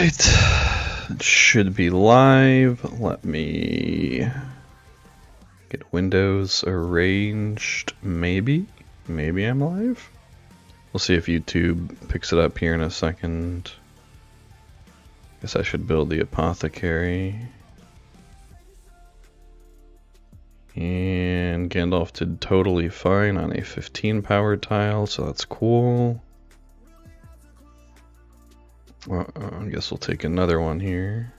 Alright, it should be live. Let me get windows arranged. Maybe I'm live. We'll see if YouTube picks it up here in a second. Guess I should build the apothecary. And Gandalf did totally fine on a 15 power tile, so that's cool. I guess we'll take another one here.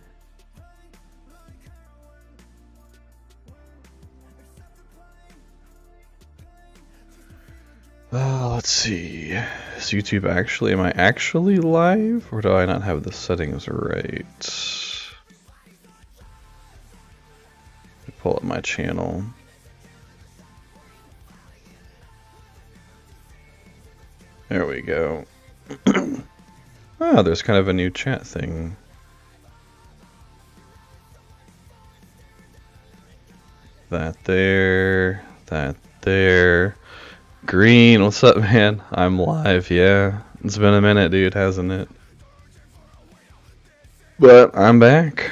Let's see. Is YouTube actually, am I actually live? Or do I not have the settings right? Let me pull up my channel. There we go. Oh, there's kind of a new chat thing. That there. Green, what's up, man? I'm live, yeah. It's been a minute, dude, hasn't it? But I'm back.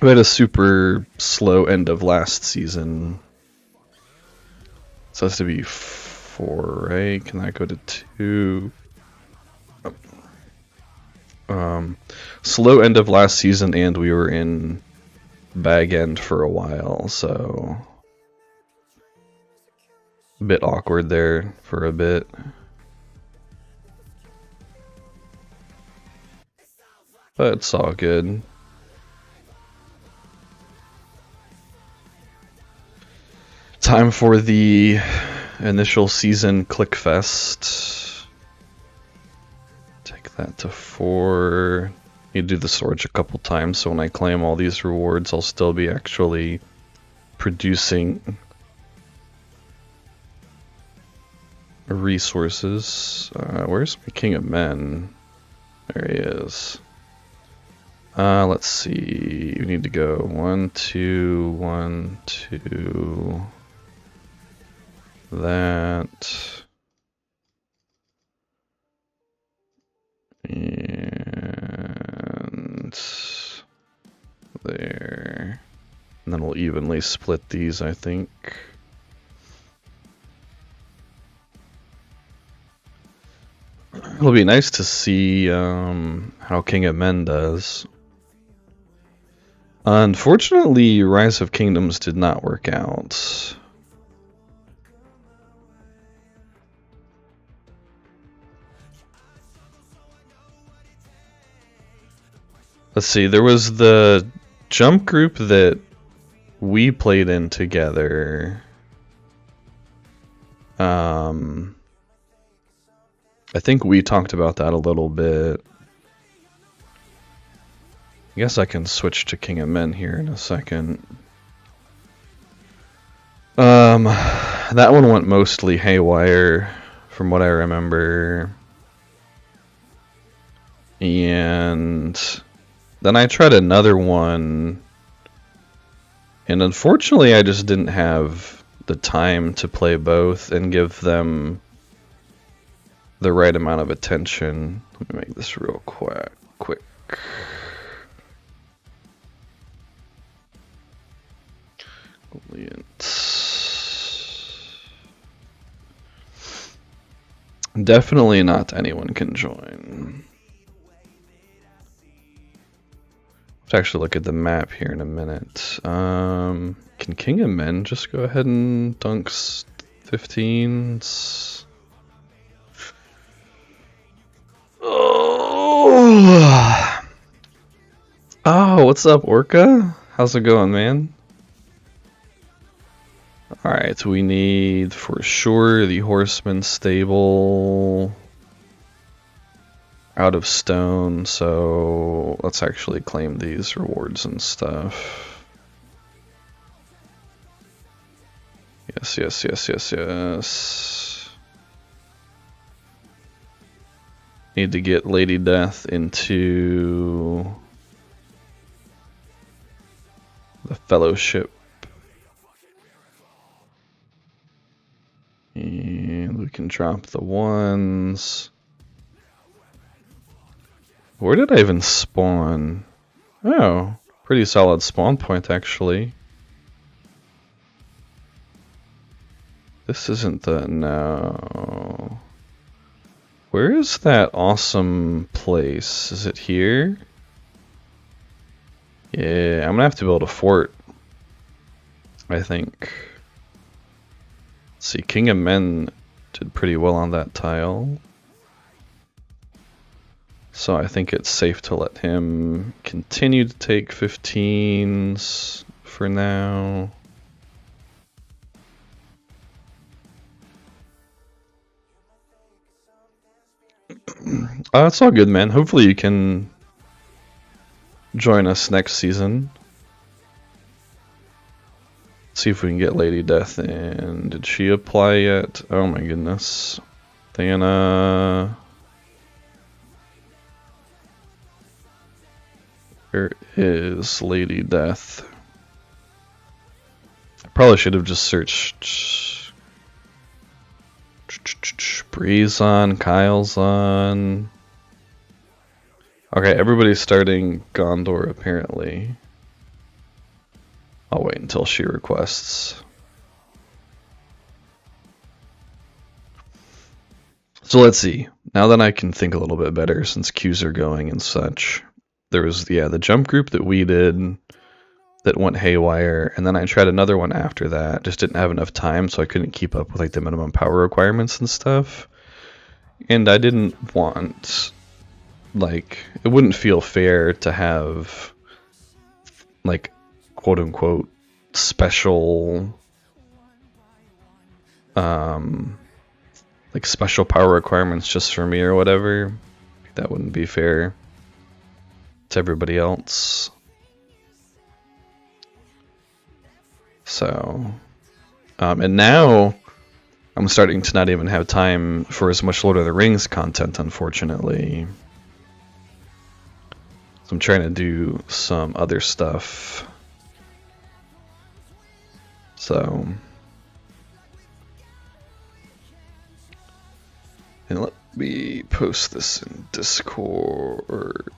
We had a super slow end of last season. So it has to be 4, right? Can I go to 2? Slow end of last season, and we were in Bag End for a while, so a bit awkward there for a bit. But it's all good. Time for the initial season Clickfest. Take that to 4. Need to do the storage a couple times, so when I claim all these rewards, I'll still be actually producing resources. Where's my King of Men? There he is. Let's see. We need to go 1, 2, 1, 2. That. And there. And then we'll evenly split these, I think. It'll be nice to see how King of Men does. Unfortunately, Rise of Kingdoms did not work out. Let's see, there was the jump group that we played in together. I think we talked about that a little bit. I guess I can switch to King of Men here in a second. That one went mostly haywire, from what I remember. And then I tried another one, and unfortunately I just didn't have the time to play both and give them the right amount of attention. Let me make this real quick. Definitely not anyone can join. To actually look at the map here in a minute. Can King of Men just go ahead and dunk 15s? Oh, what's up, Orca? How's it going, man? Alright, we need for sure the Horseman stable out of stone, so let's actually claim these rewards and stuff. Yes. Need to get Lady Death into the Fellowship. And we can drop the 1s. Where did I even spawn? Oh, pretty solid spawn point, actually. This isn't the... no. Where is that awesome place? Is it here? Yeah, I'm gonna have to build a fort, I think. Let's see, King of Men did pretty well on that tile. So I think it's safe to let him continue to take 15s for now. It's all good, man. Hopefully you can join us next season. See if we can get Lady Death in. Did she apply yet? Oh my goodness. Thana. Where is Lady Death? I probably should have just searched. Bree's on, Kyle's on. Okay, everybody's starting Gondor apparently. I'll wait until she requests. So let's see. Now that I can think a little bit better since queues are going and such. There was, the jump group that we did that went haywire, and then I tried another one after that. Just didn't have enough time, so I couldn't keep up with like the minimum power requirements and stuff. And I didn't want, like, it wouldn't feel fair to have like quote unquote special like special power requirements just for me or whatever. That wouldn't be fair to everybody else. So and now I'm starting to not even have time for as much Lord of the Rings content, unfortunately. So I'm trying to do some other stuff. So, and let me post this in Discord,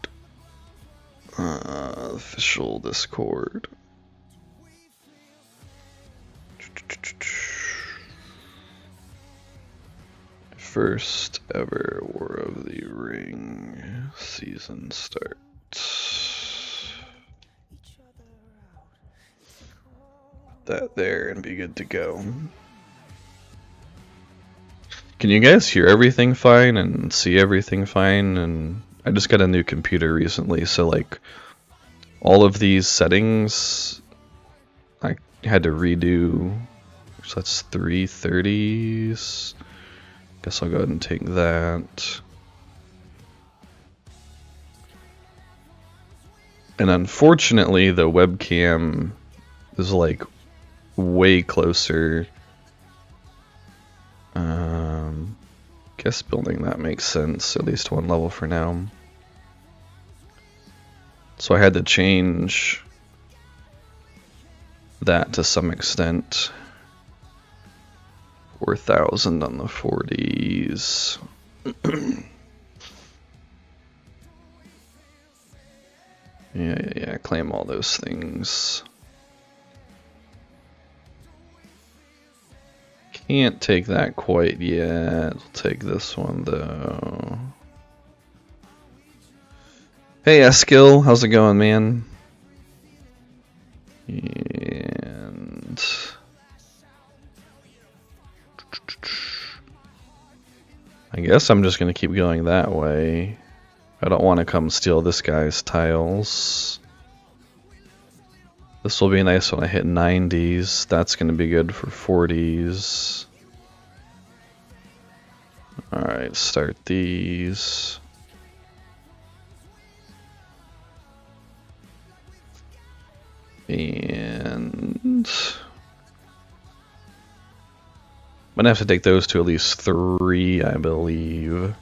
official Discord. First ever War of the Ring season start. That there and be good to go. Can you guys hear everything fine and see everything fine? And I just got a new computer recently, so like all of these settings I had to redo. So that's 330s. Guess I'll go ahead and take that. And unfortunately the webcam is like way closer. Guess building that makes sense, at least one level for now. So I had to change that to some extent. 4,000 on the 40s. Yeah, claim all those things. Can't take that quite yet. We'll take this one though. Hey Eskil, how's it going, man? And I guess I'm just gonna keep going that way. I don't want to come steal this guy's tiles. This will be nice when I hit 90s. That's going to be good for 40s. Alright, start these. And I'm going to have to take those to at least 3, I believe.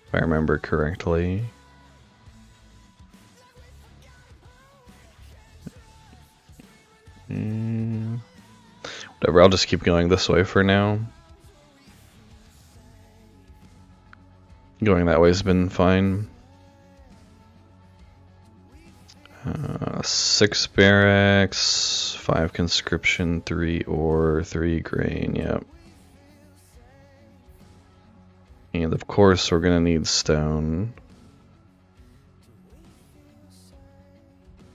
If I remember correctly. Whatever, I'll just keep going this way for now. Going that way has been fine. 6 barracks, 5 conscription, 3 ore, 3 grain, yep. And of course we're gonna need stone.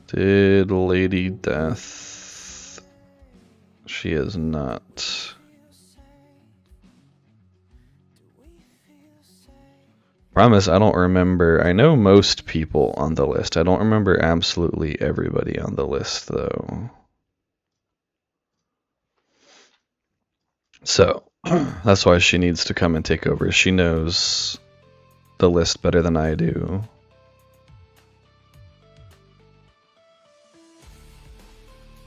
Did Lady Death? She is not. Promise, I don't remember. I know most people on the list. I don't remember absolutely everybody on the list, though. So, that's why she needs to come and take over. She knows the list better than I do.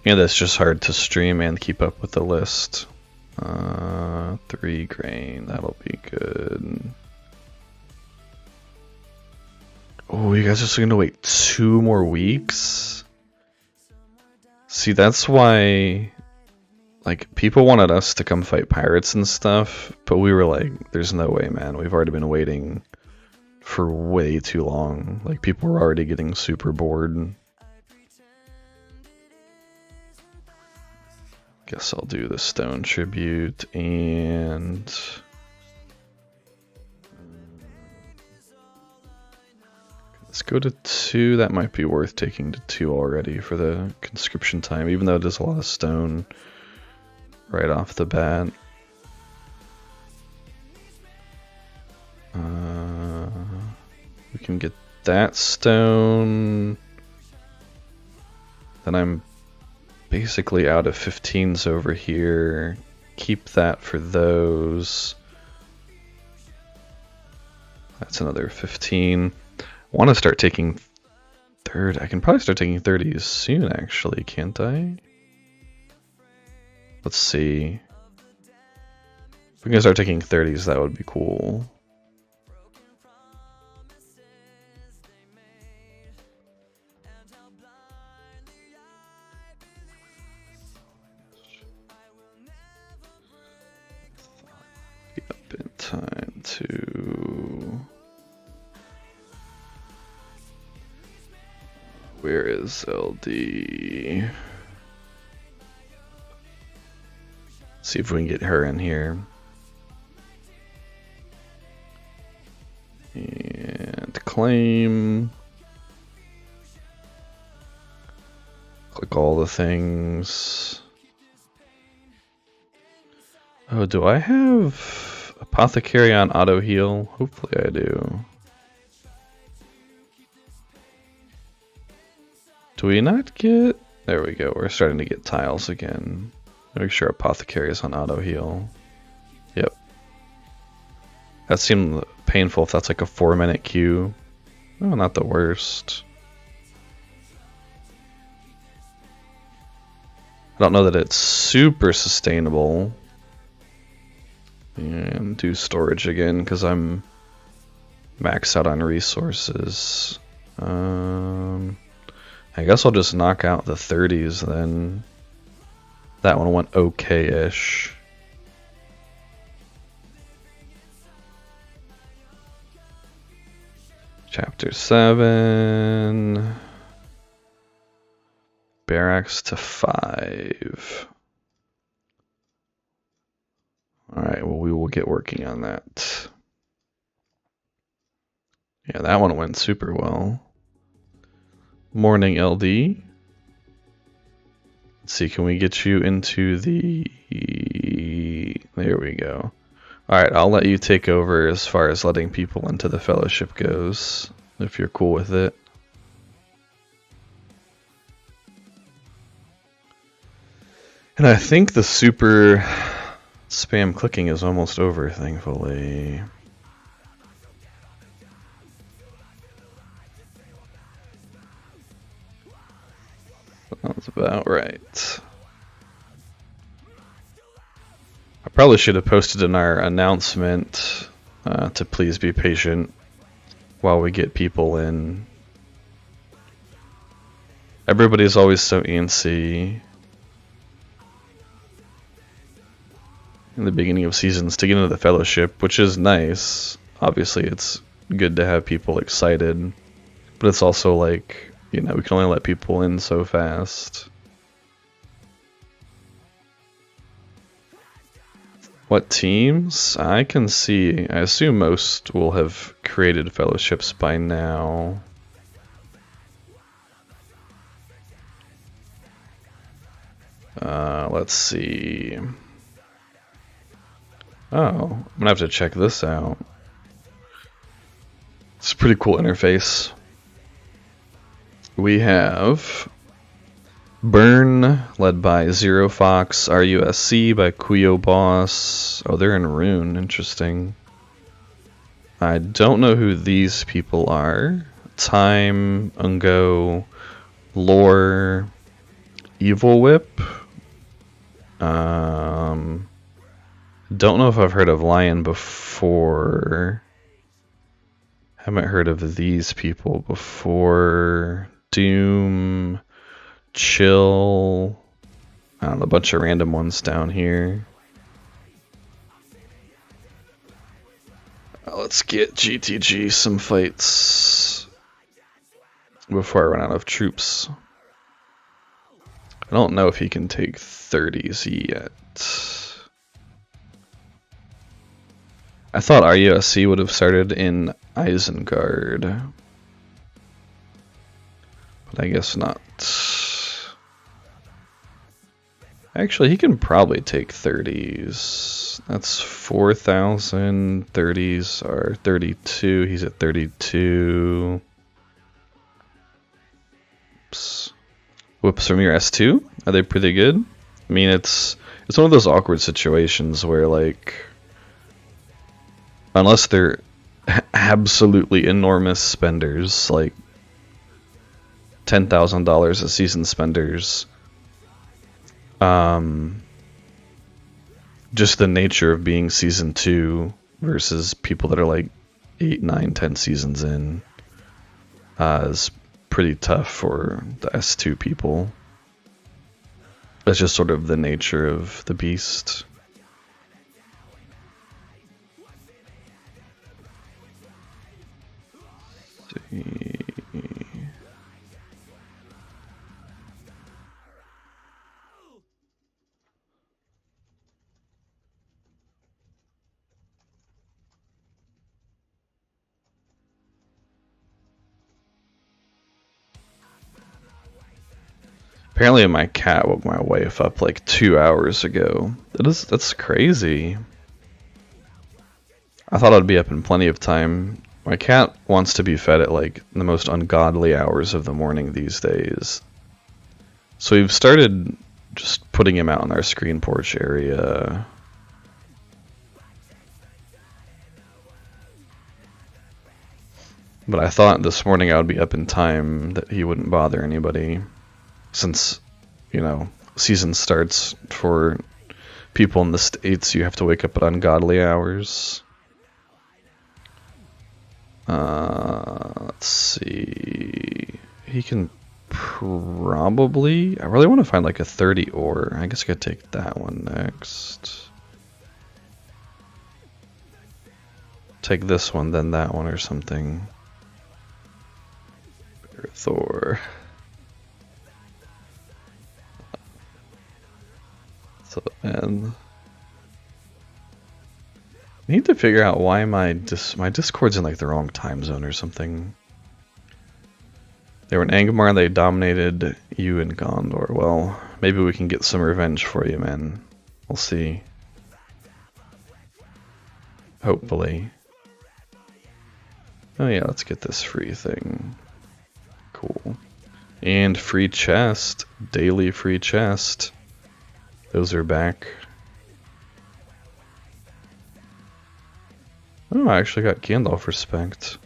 And it's just hard to stream and keep up with the list. 3 grain, that'll be good. Oh, you guys are just gonna wait 2 more weeks? See, that's why, like, people wanted us to come fight pirates and stuff, but we were like, there's no way, man. We've already been waiting for way too long. Like, people were already getting super bored. Guess I'll do the stone tribute and... let's go to 2. That might be worth taking to 2 already for the conscription time, even though it is a lot of stone right off the bat. We can get that stone. Then I'm basically out of 15s over here. Keep that for those. That's another 15. I want to start taking third. I can probably start taking 30s soon, actually, can't I? Let's see. If we can start taking 30s, that would be cool. Yep, in time to... Where is LD? See if we can get her in here. And claim. Click all the things. Oh, do I have apothecary on auto heal? Hopefully I do. Do we not get... There we go, we're starting to get tiles again. Make sure apothecary is on auto heal. Yep. That seemed painful if that's like a 4-minute queue. Oh, not the worst. I don't know that it's super sustainable. And do storage again because I'm maxed out on resources. I guess I'll just knock out the 30s then. That one went okay-ish. Chapter 7. Barracks to 5. Alright, well, we will get working on that. Yeah, that one went super well. Morning, LD. Let's see, can we get you into the... There we go. Alright, I'll let you take over as far as letting people into the fellowship goes, if you're cool with it. And I think the super spam clicking is almost over, thankfully. Sounds about right. I probably should have posted in our announcement to please be patient while we get people in. Everybody's always so antsy in the beginning of seasons to get into the fellowship, which is nice. Obviously, it's good to have people excited, but it's also like you know, we can only let people in so fast. What teams? I can see, I assume most will have created fellowships by now. Let's see. Oh, I'm gonna have to check this out. It's a pretty cool interface. We have Burn, led by Zero Fox, RUSC by Kuyo Boss. Oh, they're in Rune, interesting. I don't know who these people are. Time, Ungo, Lore, Evil Whip. Don't know if I've heard of Lion before. Haven't heard of these people before. Doom, Chill. I don't know, a bunch of random ones down here. Let's get GTG some fights before I run out of troops. I don't know if he can take 30s yet. I thought RUSC would have started in Isengard, but I guess not. Actually, he can probably take 30s. That's 4,000. 30s are 32. He's at 32. Oops. Whoops from your S2? Are they pretty good? I mean, it's one of those awkward situations where, like, unless they're absolutely enormous spenders, like $10,000 a season spenders, just the nature of being season 2 versus people that are like 8, 9, 10 seasons in is pretty tough for the S2 people. That's just sort of the nature of the beast. Let's see. Apparently my cat woke my wife up like 2 hours ago. That's crazy. I thought I'd be up in plenty of time. My cat wants to be fed at like the most ungodly hours of the morning these days. So we've started just putting him out in our screen porch area. But I thought this morning I would be up in time that he wouldn't bother anybody. Since, you know, season starts for people in the States, you have to wake up at ungodly hours. Let's see. He can probably... I really want to find like a 30 ore. I guess I could take that one next. Take this one, then that one or something. Thor. So, and I need to figure out why my Discord's in like the wrong time zone or something. They were in Angmar, they dominated you in Gondor. Well, maybe we can get some revenge for you, man. We'll see. Hopefully. Oh yeah, let's get this free thing. Cool. And free chest. Daily free chest. Those are back. Oh, I actually got Gandalf respect.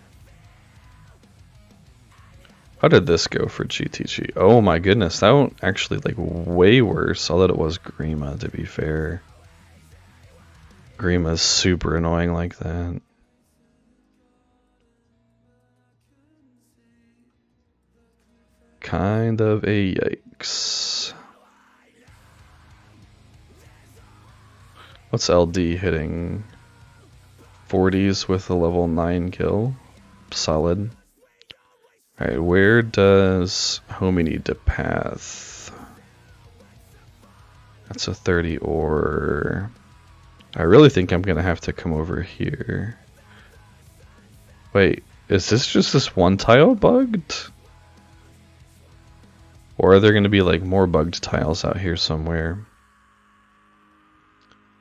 How did this go for GTG? Oh my goodness, that one actually like way worse. Although it was Grima, to be fair. Grima's super annoying like that. Kind of a yikes. What's LD hitting? 40s with a level 9 kill. Solid. Alright, where does homie need to path? That's a 30 or... I really think I'm gonna have to come over here. Wait, is this just this one tile bugged? Or are there gonna be like more bugged tiles out here somewhere?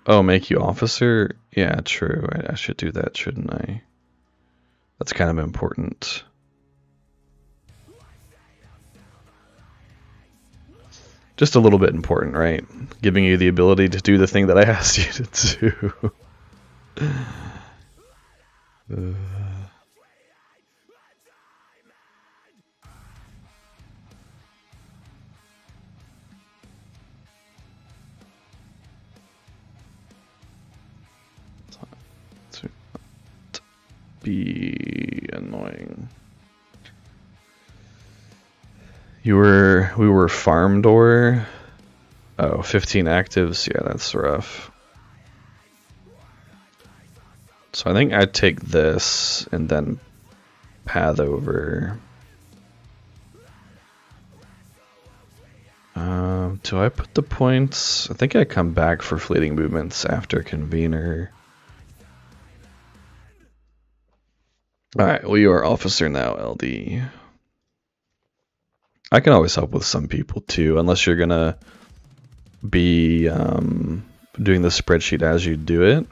Oh, make you officer? Yeah, true. I should do that, shouldn't I? That's kind of important. Just a little bit important, right? Giving you the ability to do the thing that I asked you to do. Be annoying. We were farm door. Oh, 15 actives. Yeah, that's rough. So I think I'd take this and then path over. Do I put the points? I think I come back for fleeting movements after convener. Alright, well, you are officer now, LD. I can always help with some people too, unless you're gonna be doing the spreadsheet as you do it.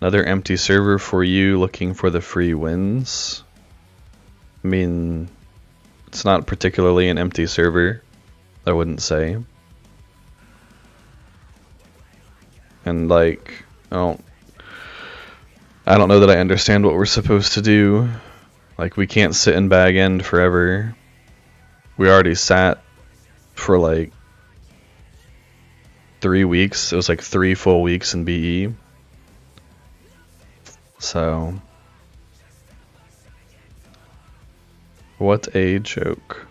Another empty server for you looking for the free wins. I mean, it's not particularly an empty server, I wouldn't say. And like, I don't know that I understand what we're supposed to do. Like, we can't sit in bag end forever. We already sat for like 3 weeks. It was like 3 full weeks in BE. So, what a joke.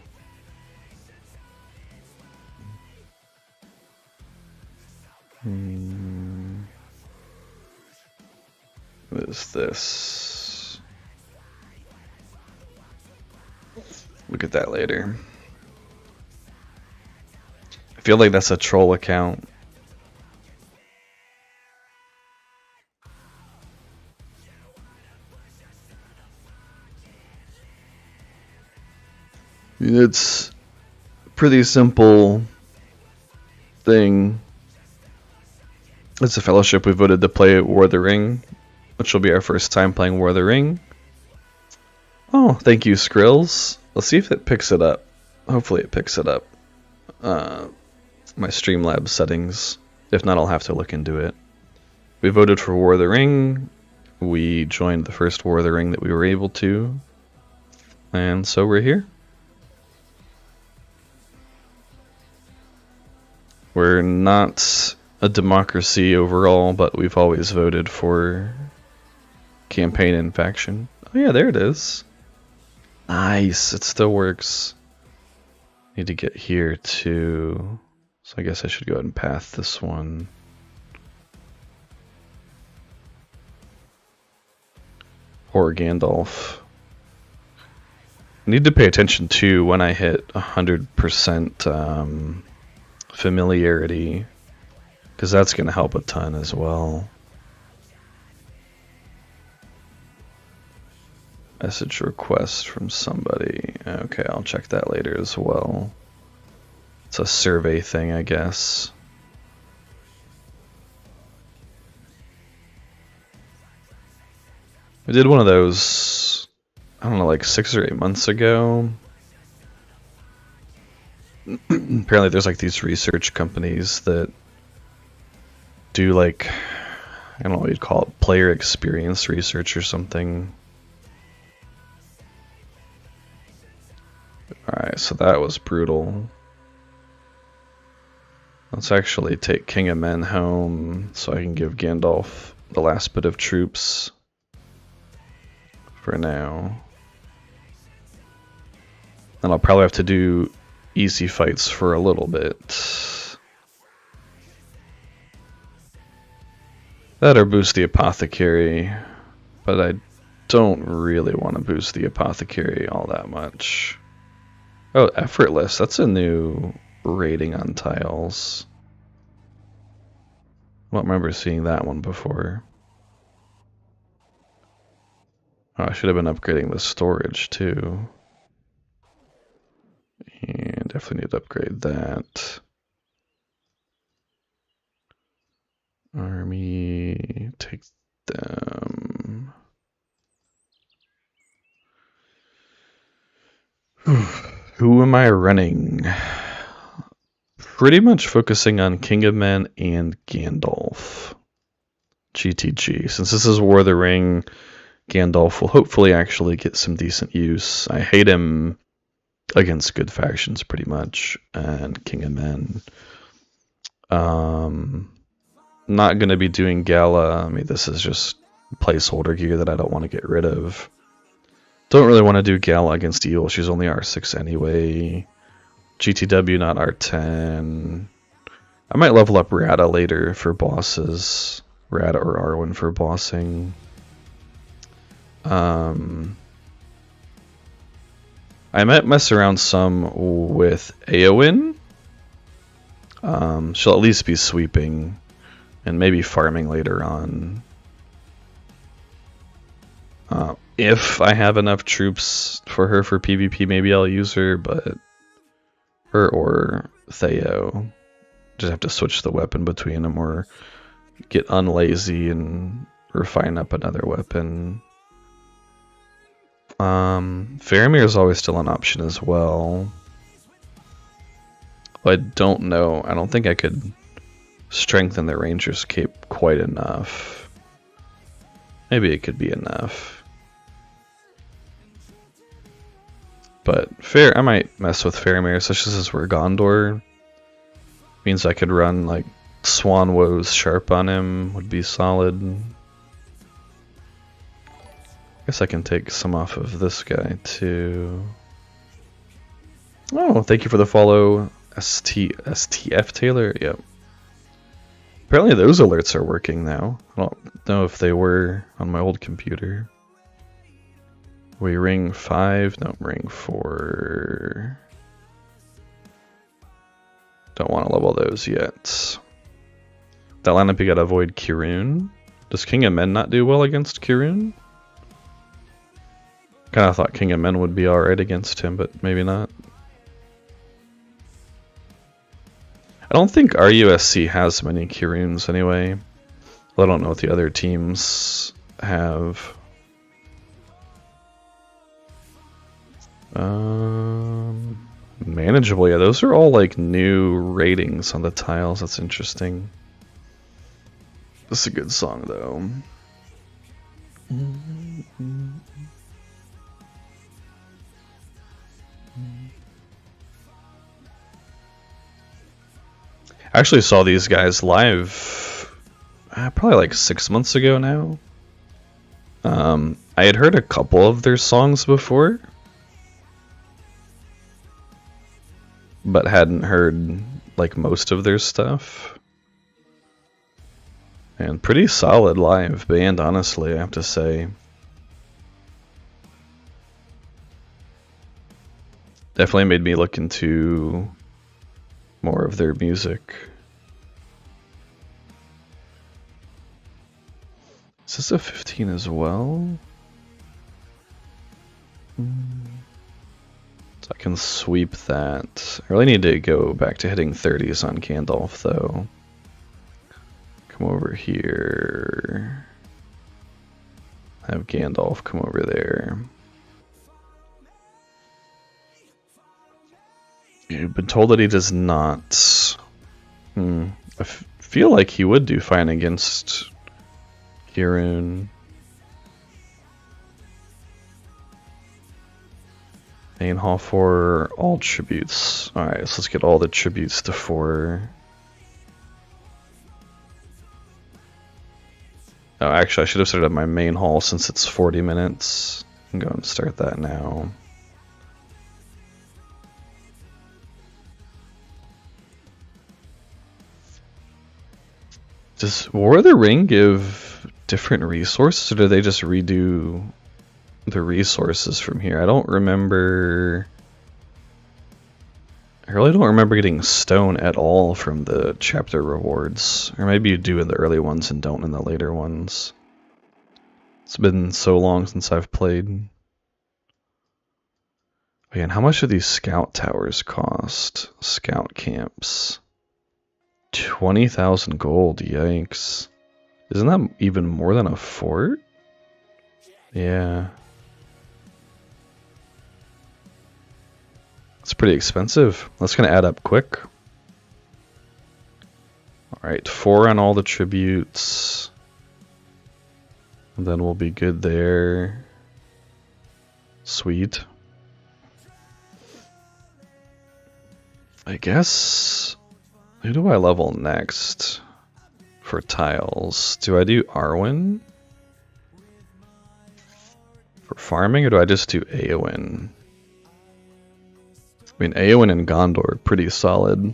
What is this? Look at that later. I feel like that's a troll account. It's a pretty simple thing. It's a fellowship. We voted to play War of the Ring, which will be our first time playing War of the Ring. Oh, thank you, Skrills. Let's see if it picks it up. Hopefully it picks it up. My Streamlabs settings. If not, I'll have to look into it. We voted for War of the Ring. We joined the first War of the Ring that we were able to. And so we're here. We're not a democracy overall, but we've always voted for campaign and faction. Oh yeah, there it is. Nice, it still works. Need to get here too. So I guess I should go ahead and path this one. Or Gandalf. I need to pay attention too when I hit 100% familiarity, because that's going to help a ton as well. Message request from somebody. Okay, I'll check that later as well. It's a survey thing, I guess. I did one of those, I don't know, like 6 or 8 months ago. Apparently there's like these research companies that do like, I don't know what you'd call it, player experience research or something. Alright, so that was brutal. Let's actually take King of Men home so I can give Gandalf the last bit of troops for now. And I'll probably have to do easy fights for a little bit. That or boost the apothecary, but I don't really want to boost the apothecary all that much. Oh, effortless. That's a new rating on tiles. I don't remember seeing that one before. Oh, I should have been upgrading the storage too. And definitely need to upgrade that. Army, take them. Who am I running? Pretty much focusing on King of Men and Gandalf. GTG. Since this is War of the Ring, Gandalf will hopefully actually get some decent use. I hate him against good factions pretty much, and King of Men. Not going to be doing Gala. I mean, this is just placeholder gear that I don't want to get rid of. Don't really want to do Gala against Eel. She's only R6 anyway. GTW, not R10. I might level up Rada later for bosses. Rada or Arwen for bossing. I might mess around some with Eowyn. She'll at least be sweeping and maybe farming later on. If I have enough troops for her for PvP, maybe I'll use her, but her or Theo. Just have to switch the weapon between them or get unlazy and refine up another weapon. Faramir is always still an option as well. I don't know. I don't think I could strengthen the Ranger's Cape quite enough. Maybe it could be enough. But I might mess with Faramir, especially since we're Gondor. Means I could run like Swan Woes Sharp on him, would be solid. Guess I can take some off of this guy too. Oh, thank you for the follow, STF Taylor. Yep. Apparently those alerts are working now. I don't know if they were on my old computer. We ring 5, no, ring 4. Don't want to level those yet. That lineup you gotta avoid Kirun. Does King of Men not do well against Kirun? Kinda thought King of Men would be alright against him, but maybe not. I don't think RUSC has many Kiruns anyway. I don't know what the other teams have. Manageable, yeah, those are all like new ratings on the tiles. That's interesting. This is a good song though. I actually saw these guys live probably like 6 months ago now. I had heard a couple of their songs before, but hadn't heard like most of their stuff. And pretty solid live band, honestly, I have to say. Definitely made me look into more of their music. Is this a 15 as well? So I can sweep that. I really need to go back to hitting 30s on Gandalf though. Come over here. Have Gandalf come over there. You've been told that he does not. I feel like he would do fine against Kirun. Main hall 4, all tributes. Alright, so let's get all the tributes to 4. Oh, actually, I should have started my main hall since it's 40 minutes. I'm going to start that now. Does War of the Ring give different resources, or do they just redo the resources from here. I don't remember... I really don't remember getting stone at all from the chapter rewards. Or maybe you do in the early ones and don't in the later ones. It's been so long since I've played. Man, how much do these scout towers cost? Scout camps. 20,000 gold, yikes. Isn't that even more than a fort? Yeah. It's pretty expensive. That's gonna add up quick. Alright, 4 on all the tributes. And then we'll be good there. Sweet. I guess... Who do I level next? For tiles. Do I do Arwen? For farming, or do I just do Eowyn? I mean, Eowyn and Gondor are pretty solid.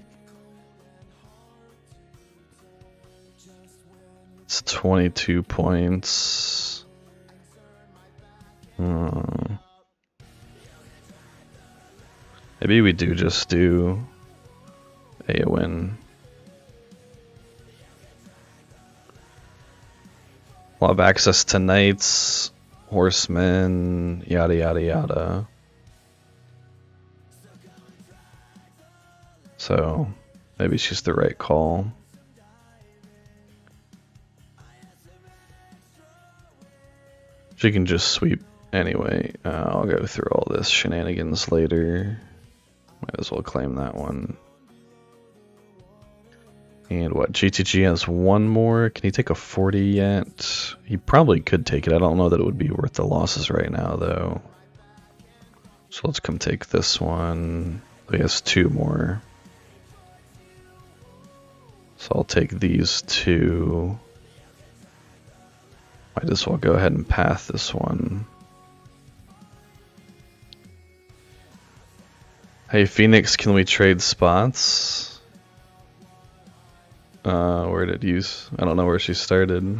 It's 22 points. Maybe we do just do Eowyn. We'll have access to knights, horsemen, yada yada yada. So, maybe she's the right call. She can just sweep anyway. I'll go through all this shenanigans later. Might as well claim that one. And what, GTG has one more. Can he take a 40 yet? He probably could take it. I don't know that it would be worth the losses right now, though. So let's come take this one. He has 2 more. So I'll take these 2. Might as well go ahead and path this one. Hey Phoenix, can we trade spots? Where did you... I don't know where she started.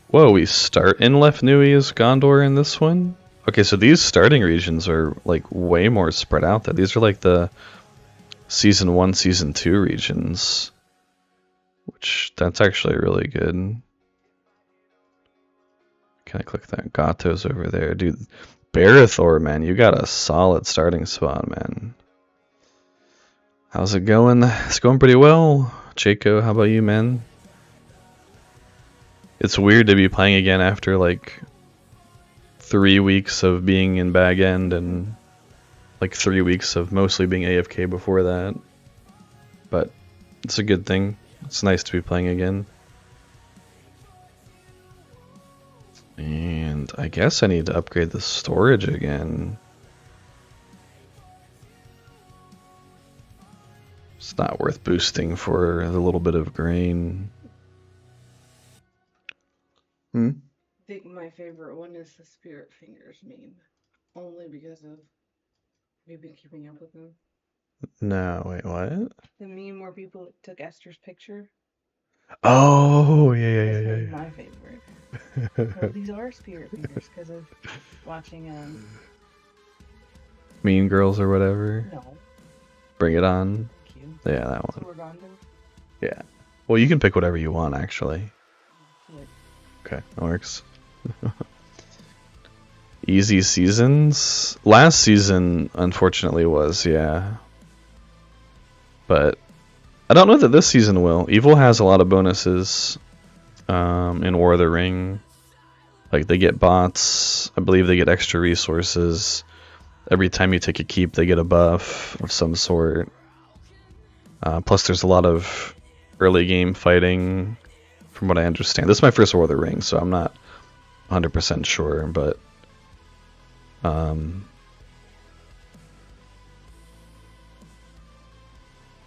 Whoa, we start in Left Nui as Gondor in this one? Okay, so these starting regions are like way more spread out there. These are like the Season 1, Season 2 regions. Which, that's actually really good. Can I click that? Gato's over there. Dude, Barithor, man, you got a solid starting spot, man. How's it going? It's going pretty well. Chaco, how about you, man? It's weird to be playing again after like 3 weeks of being in Bag End and like 3 weeks of mostly being AFK before that. But it's a good thing. It's nice to be playing again. And I guess I need to upgrade the storage again. It's not worth boosting for the little bit of grain. I think my favorite one is the Spirit Fingers meme. Only because of... Have you been keeping up with them? No, wait, what? The meme where people took Esther's picture? Oh, yeah. That's my favorite. Well, these are Spirit Fingers because of watching... Mean Girls or whatever? No. Bring It On? Thank you. Yeah, that one. So we're gone then? Yeah. Well, you can pick whatever you want, actually. Like, Okay, that works. Easy seasons? Last season, unfortunately, was, yeah. But I don't know that this season will. Evil has a lot of bonuses in War of the Ring. Like, they get bots. I believe they get extra resources. Every time you take a keep, they get a buff of some sort. Plus, there's a lot of early game fighting, from what I understand. This is my first War of the Ring, so I'm not 100% sure, but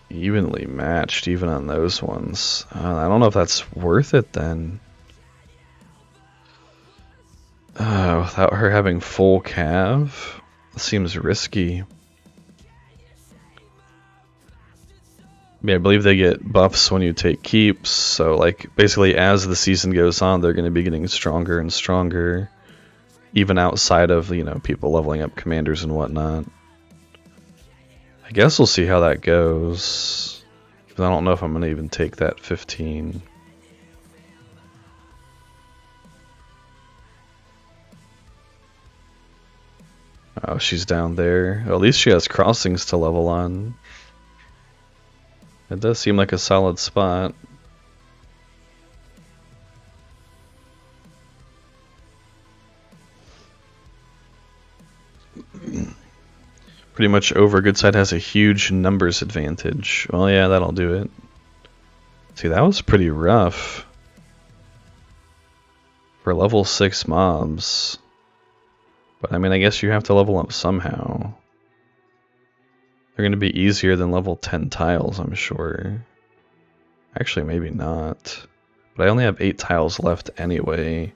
evenly matched even on those ones. I don't know if that's worth it then. Without her having full cav, seems risky. Yeah, I believe they get buffs when you take keeps, so like basically as the season goes on, they're going to be getting stronger and stronger, even outside of, you know, people leveling up commanders and whatnot. I guess we'll see how that goes, because I don't know if I'm going to even take that 15. Oh, she's down there. At least she has crossings to level on. It does seem like a solid spot. Pretty much over. Good side has a huge numbers advantage. Well, yeah, that'll do it. See, that was pretty rough for level 6 mobs. But I mean, I guess you have to level up somehow. They're going to be easier than level 10 tiles, I'm sure. Actually, maybe not. But I only have 8 tiles left anyway.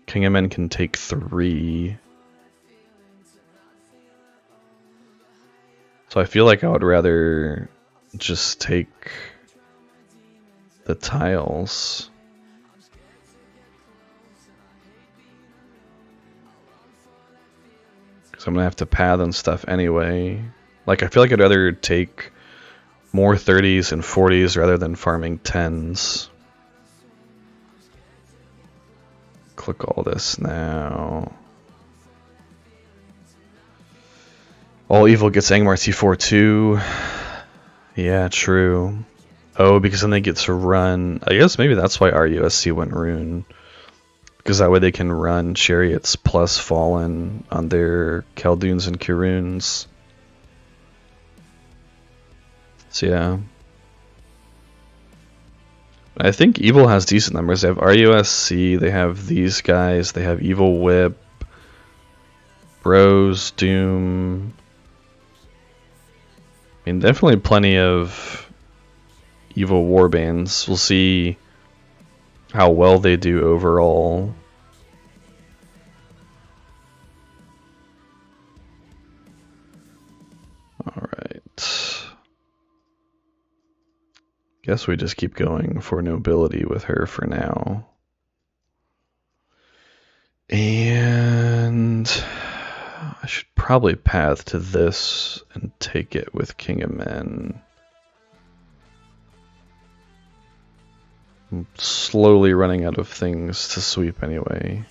King of Men can take 3. So I feel like I would rather just take the tiles. Because I'm going to have to path and stuff anyway. Like, I feel like I'd rather take more 30s and 40s rather than farming 10s. Click all this now. All evil gets Angmar T4 too. Yeah, true. Oh, because then they get to run. I guess maybe that's why RUSC went Rune. Because that way they can run Chariots plus Fallen on their Khaldoons and Kiruns. So yeah. I think Evil has decent numbers. They have RUSC, they have these guys, they have Evil Whip, Bros, Doom. I mean, definitely plenty of evil warbands. We'll see how well they do overall. Alright. Guess we just keep going for nobility with her for now. And I should probably path to this and take it with King of Men. I'm slowly running out of things to sweep anyway.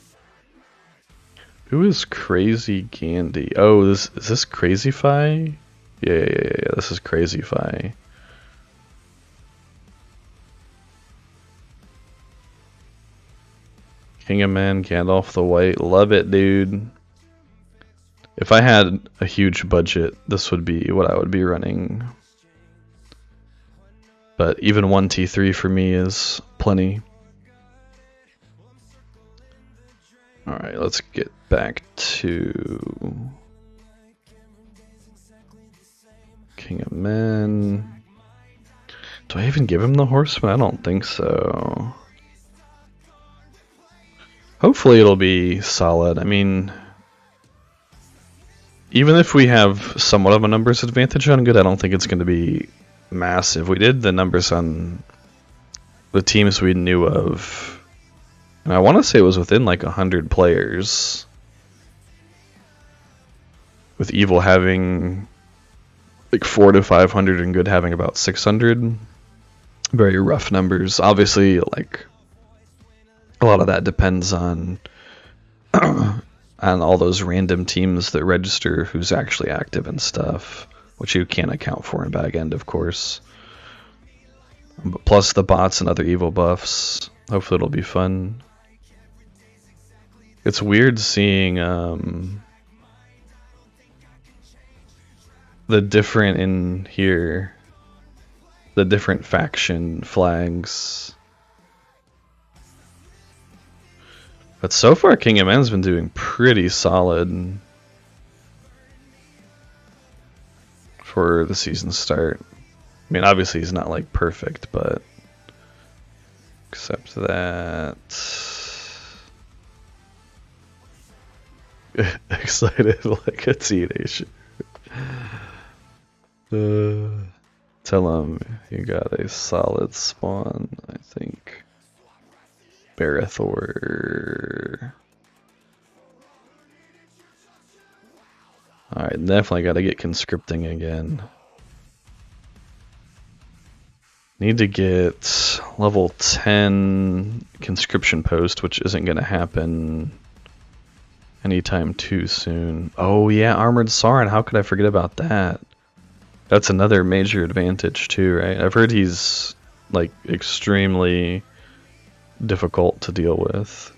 Who is Crazy Gandhi? Oh, is this Crazy Fi? Yeah, this is Crazy Fi. King of Men, Gandalf the White, love it, dude. If I had a huge budget, this would be what I would be running. But even 1T3 for me is plenty. Alright, let's get back to King of Men. Do I even give him the horseman? I don't think so. Hopefully it'll be solid. I mean, even if we have somewhat of a numbers advantage on good, I don't think it's going to be massive. We did the numbers on the teams we knew of, and I want to say it was within like 100 players, with evil having like 400 to 500 and good having about 600. Very rough numbers. Obviously, like a lot of that depends on on all those random teams that register who's actually active and stuff, which you can't account for in back end, of course. Plus the bots and other evil buffs. Hopefully it'll be fun. It's weird seeing the different in here, the different faction flags. But so far King of Men's been doing pretty solid for the season start. I mean, obviously he's not like perfect, but except that excited like a teenager. Tell him you got a solid spawn, I think. Barathor. Alright, definitely gotta get conscripting again. Need to get level 10 conscription post, which isn't gonna happen anytime too soon. Oh yeah, Armored Sauron, how could I forget about that? That's another major advantage too, right? I've heard he's like extremely difficult to deal with.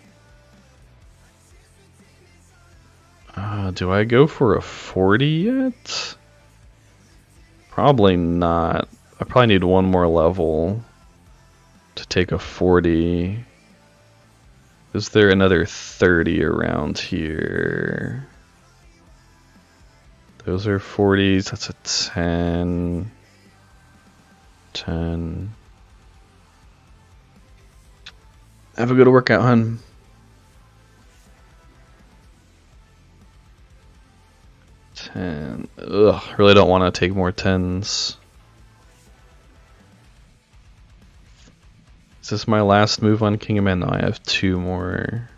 Do I go for a 40 yet? Probably not. I probably need one more level to take a 40. Is there another 30 around here? Those are 40s. That's a 10. 10. Have a good workout, hun. 10. Ugh, really don't want to take more 10s. Is this my last move on King of Man? No, I have 2 more.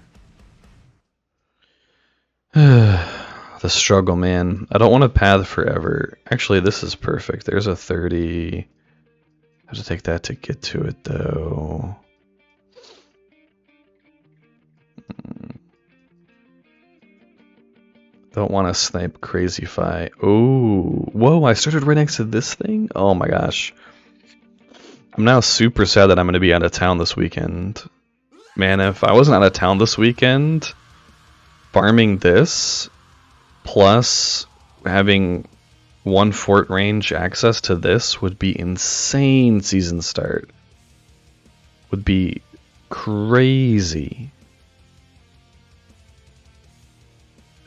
The struggle, man. I don't want to path forever. Actually, this is perfect. There's a 30. I have to take that to get to it, though. Don't want to snipe Crazy Fi. Oh, whoa, I started right next to this thing? Oh my gosh. I'm now super sad that I'm going to be out of town this weekend. Man, if I wasn't out of town this weekend, farming this, plus having 1 fort range access to this would be insane season start. Would be crazy.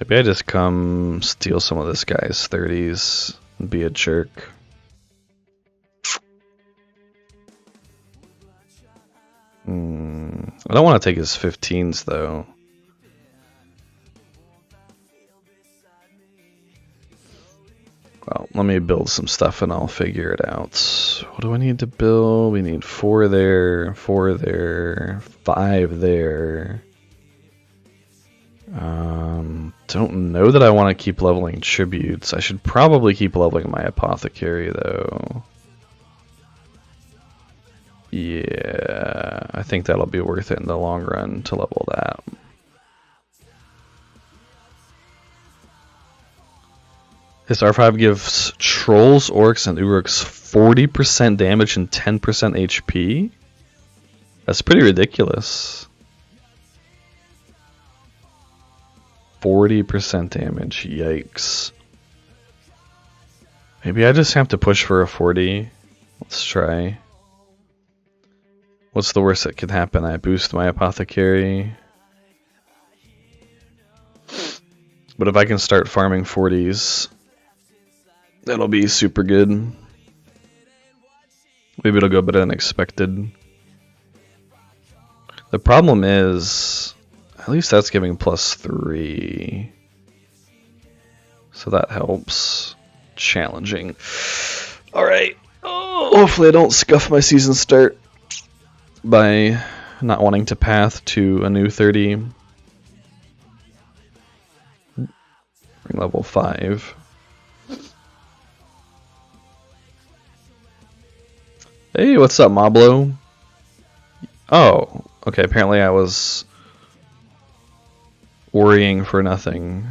Maybe I just come steal some of this guy's 30s and be a jerk. I don't want to take his 15s though. Well, let me build some stuff and I'll figure it out. What do I need to build? We need 4 there, 4 there, 5 there. Don't know that I want to keep leveling tributes. I should probably keep leveling my apothecary though. Yeah, I think that'll be worth it in the long run to level that. His R5 gives trolls, orcs, and uruks 40% damage and 10% HP? That's pretty ridiculous. 40% damage, yikes. Maybe I just have to push for a 40. Let's try. What's the worst that could happen? I boost my apothecary. But if I can start farming 40s, that'll be super good. Maybe it'll go better than expected. The problem is, at least that's giving +3. So that helps. Challenging. Alright. Oh, hopefully I don't scuff my season start by not wanting to path to a new 30. Bring level 5. Hey, what's up, Moblo? Oh, okay, apparently I was worrying for nothing.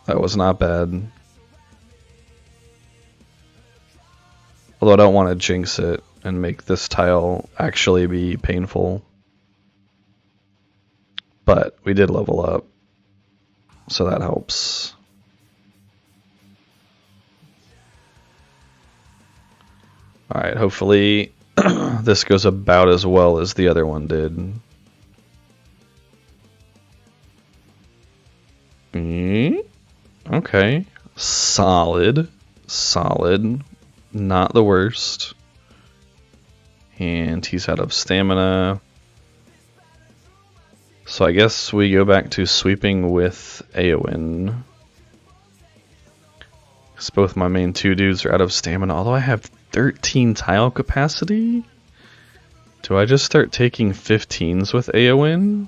That was not bad. Although I don't want to jinx it and make this tile actually be painful. But we did level up, so that helps. Alright, hopefully this goes about as well as the other one did. Okay. Solid. Solid. Not the worst. And he's out of stamina. So I guess we go back to sweeping with Eowyn. Because both my main 2 dudes are out of stamina, although I have 13 tile capacity? Do I just start taking 15s with Eowyn?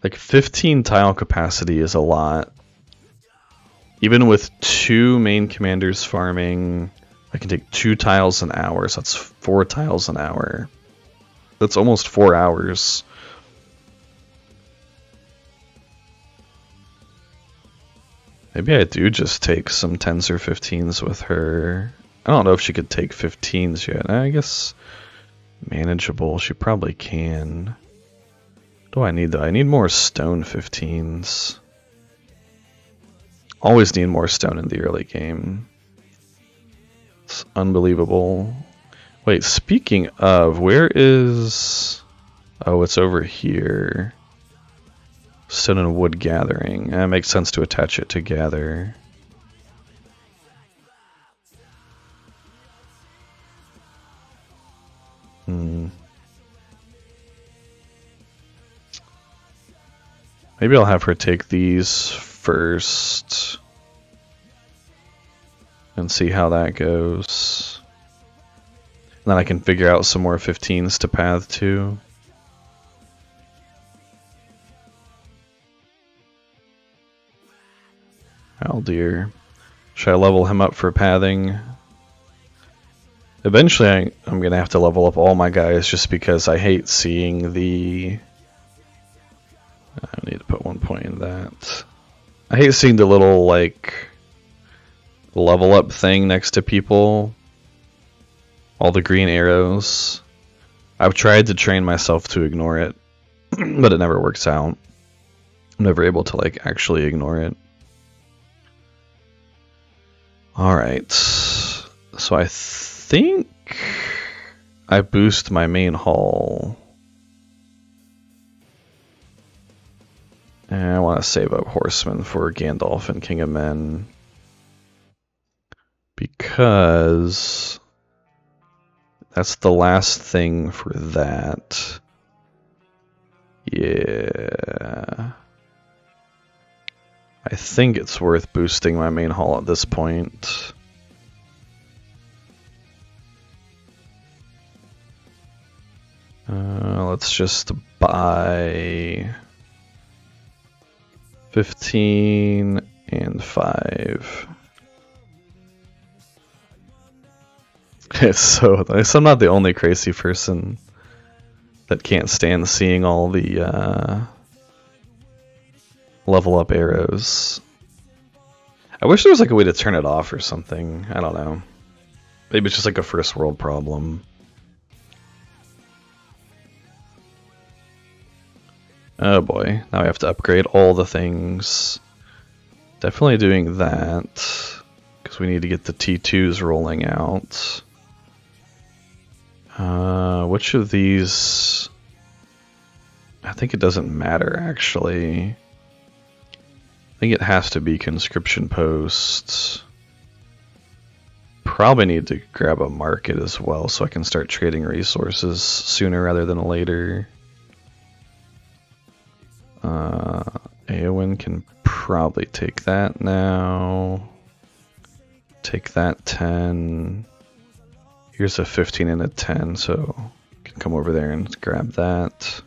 Like 15 tile capacity is a lot. Even with 2 main commanders farming, I can take 2 tiles an hour, so that's 4 tiles an hour. That's almost 4 hours. Maybe I do just take some 10s or 15s with her. I don't know if she could take 15s yet. I guess manageable. She probably can. What do I need though? I need more stone 15s. Always need more stone in the early game. It's unbelievable. Wait, speaking of, where is... Oh, it's over here. Stone and wood gathering. It makes sense to attach it to gather. Maybe I'll have her take these first and see how that goes. And then I can figure out some more 15s to path to. Oh dear. Should I level him up for pathing? Eventually I'm going to have to level up all my guys just because I hate seeing the... I need to put 1 point in that. I hate seeing the little, like, level up thing next to people. All the green arrows. I've tried to train myself to ignore it, but it never works out. I'm never able to, like, actually ignore it. Alright. So I think I boost my main hall. And I want to save up Horseman for Gandalf and King of Men. Because that's the last thing for that. Yeah. I think it's worth boosting my main hall at this point. Let's just buy 15 and 5. It's so nice. I'm not the only crazy person that can't stand seeing all the level up arrows. I wish there was like a way to turn it off or something. I don't know. Maybe it's just like a first world problem. Oh boy, now we have to upgrade all the things. Definitely doing that, because we need to get the T2s rolling out. Which of these... I think it doesn't matter, actually. I think it has to be conscription posts. Probably need to grab a market as well, so I can start trading resources sooner rather than later. Eowyn can probably take that now. Take that 10. Here's a 15 and a 10, so I can come over there and grab that.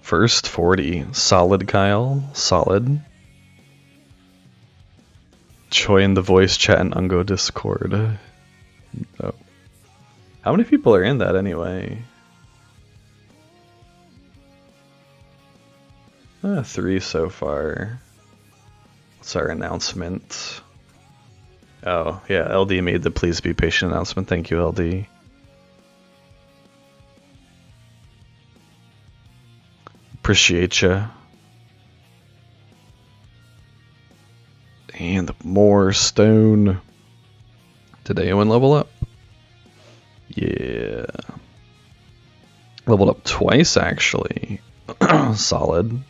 First 40. Solid, Kyle. Solid. Join the voice chat and Ungo Discord. Oh. How many people are in that anyway? 3 so far. What's our announcement? Oh, yeah, LD made the please be patient announcement. Thank you, LD. Appreciate ya. And more stone. Did anyone level up? Yeah. Leveled up twice, actually. Solid.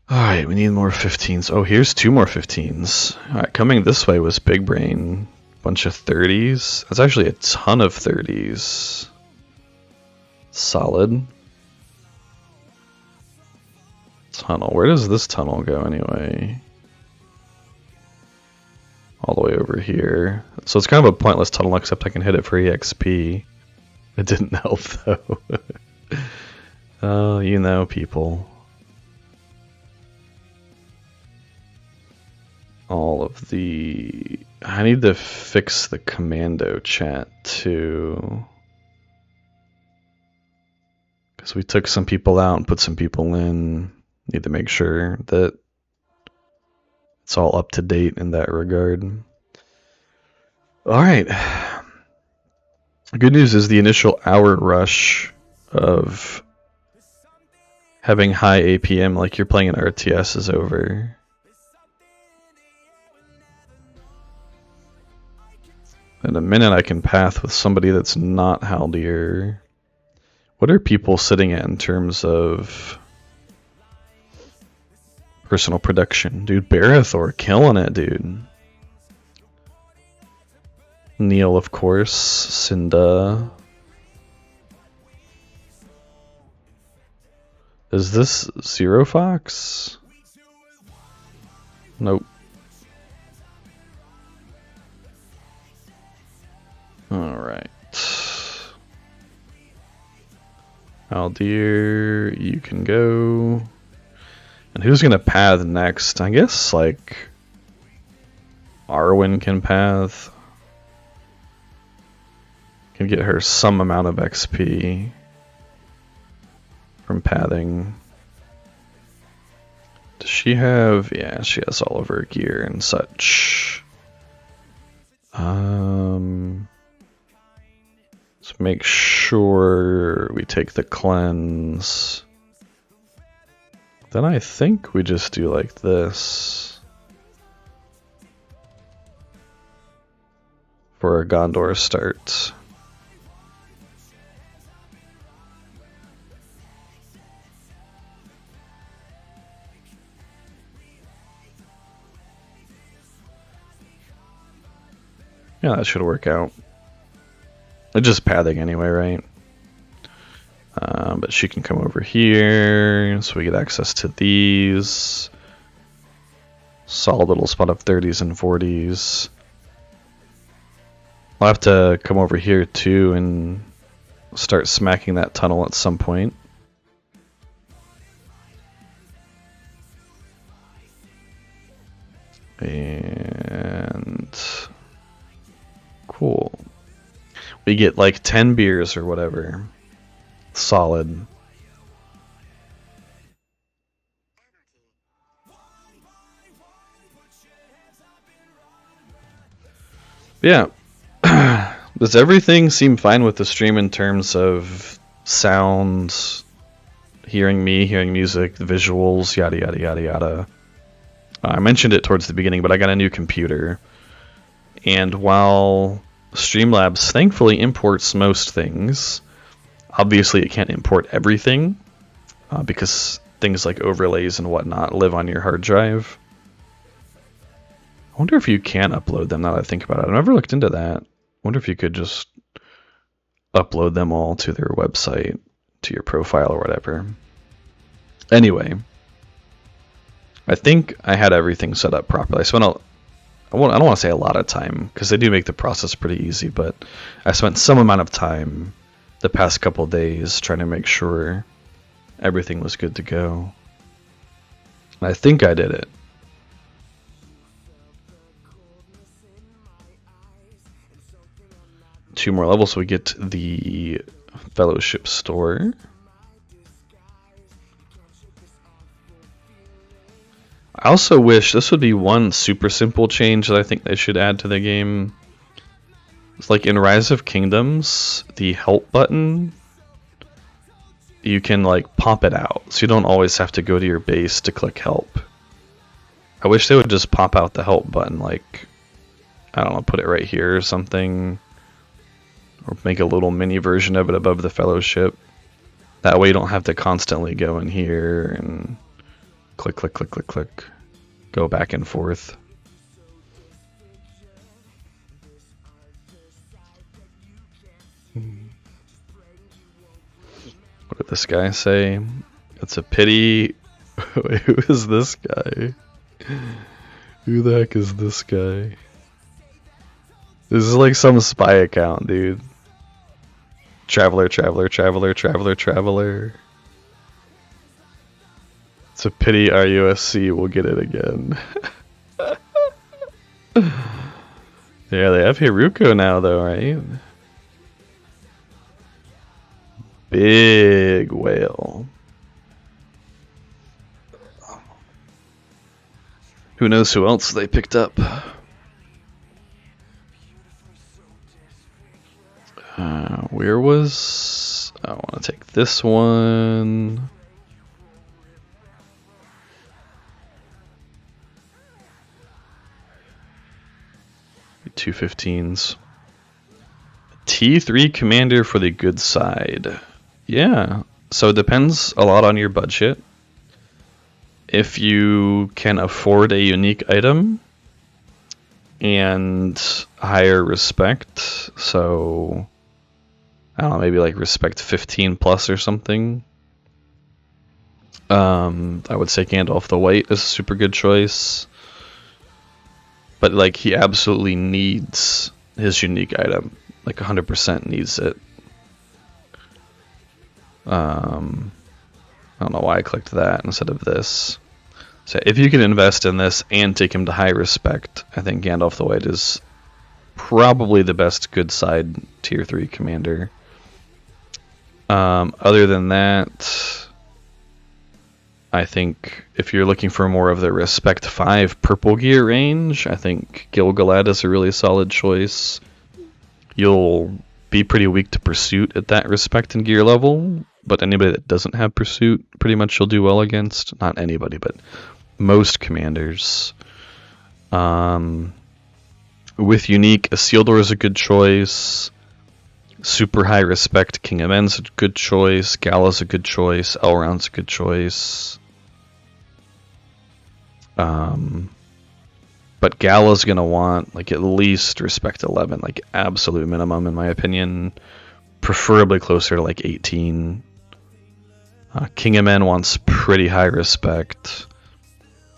Alright, we need more 15s. Oh, here's 2 more 15s. Alright, coming this way was Big Brain. Bunch of 30s. That's actually a ton of 30s. Solid. Tunnel. Where does this tunnel go anyway? All the way over here. So it's kind of a pointless tunnel, except I can hit it for EXP. It didn't help though. Oh, you know, people. All of the... I need to fix the commando chat too. Because we took some people out and put some people in. Need to make sure that it's all up to date in that regard. Alright. Good news is the initial hour rush of having high APM like you're playing an RTS is over. In a minute I can path with somebody that's not Haldir. What are people sitting at in terms of personal production? Dude, Barathor killing it, dude. Neil, of course. Cinda. Is this Zero Fox? Nope. Alright. Haldir, you can go. And who's gonna path next? I guess, like, Arwen can path. Can get her some amount of XP from pathing. Does she have... yeah, she has all of her gear and such. Let's make sure we take the cleanse. Then I think we just do like this for a Gondor start. Yeah, that should work out. It's just pathing anyway, right? But she can come over here, so we get access to these. Solid little spot of 30s and 40s. I'll have to come over here too and start smacking that tunnel at some point. And... cool. We get like 10 beers or whatever. Solid. Yeah. Does everything seem fine with the stream in terms of sound, hearing me, hearing music, the visuals, yada yada yada yada? I mentioned it towards the beginning, but I got a new computer. And while Streamlabs thankfully imports most things, obviously it can't import everything because things like overlays and whatnot live on your hard drive. I wonder if you can upload them now that I think about it. I've never looked into that. I wonder if you could just upload them all to their website, to your profile or whatever. Anyway, I think I had everything set up properly. I spent I don't want to say a lot of time, because they do make the process pretty easy, but I spent some amount of time the past couple days trying to make sure everything was good to go. And I think I did it. Two more levels so we get to the Fellowship store. I also wish this would be one super simple change that I think they should add to the game. It's like in Rise of Kingdoms, the help button, you can like pop it out, so you don't always have to go to your base to click help. I wish they would just pop out the help button, like, I don't know, put it right here or something, or make a little mini version of it above the Fellowship. That way you don't have to constantly go in here and click, click, click, click, click, go back and forth. What did this guy say? It's a pity. Wait, who is this guy? Who the heck is this guy? This is like some spy account, dude. Traveler, traveler, traveler, traveler, traveler. It's a pity our USC will get it again. Yeah, they have Hiruko now, though, right? Big whale. Who knows who else they picked up? Where was... I want to take this one. Two 15s. T3 commander for the good side. Yeah, so it depends a lot on your budget. If you can afford a unique item and higher respect, so I don't know, maybe like respect 15 plus or something, I would say Gandalf the White is a super good choice. But like he absolutely needs his unique item, like 100% needs it. I don't know why I clicked that instead of this. So if you can invest in this and take him to high respect, I think Gandalf the White is probably the best good side tier 3 commander. Other than that, I think if you're looking for more of the respect 5 purple gear range, I think Gil-galad is a really solid choice. You'll be pretty weak to pursuit at that respect and gear level, but anybody that doesn't have pursuit, pretty much you'll do well against. Not anybody, but most commanders. With unique, Isildur is a good choice. Super high respect, King of Men's a good choice. Gala's a good choice. Elrond's a good choice. But Gala's gonna want like at least respect 11, like absolute minimum in my opinion. Preferably closer to like 18. King of Men wants pretty high respect.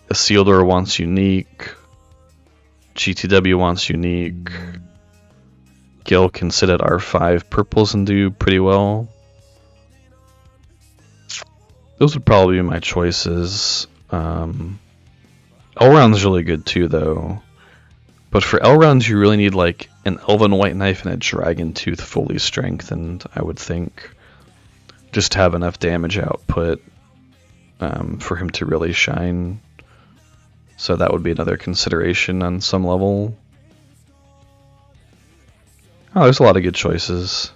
Isildur wants unique. GTW wants unique. Gil can sit at R5 purples and do pretty well. Those would probably be my choices. Elrond's really good too, though. But for Elrond, you really need like an Elven White Knife and a Dragon Tooth fully strengthened, I would think. Just to have enough damage output for him to really shine. So that would be another consideration on some level. Oh, there's a lot of good choices.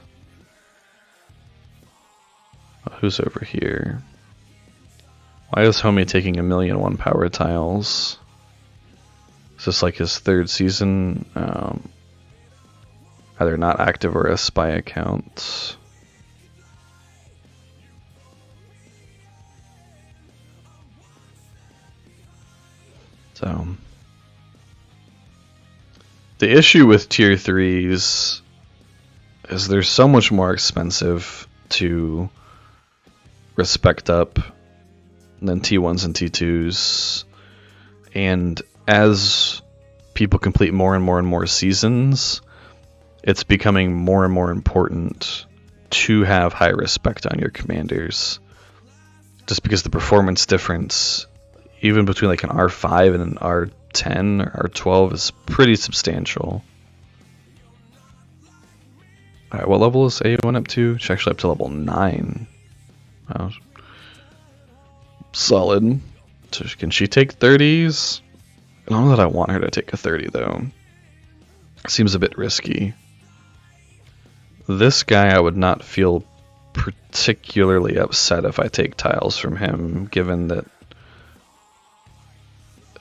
Oh, who's over here? Why is Homie taking 1,000,001 power tiles? Is this like his third season? Either not active or a spy account. So the issue with tier 3s is they're so much more expensive to respect up than T1s and T2s, and as people complete more and more and more seasons, it's becoming more and more important to have high respect on your commanders, just because the performance difference even between like an R5 and an R10 or R12 is pretty substantial. Alright, what level is A1 up to? She's actually up to level 9. Wow. Solid. So can she take 30s? I don't know that I want her to take a 30 though. Seems a bit risky. This guy I would not feel particularly upset if I take tiles from him, given that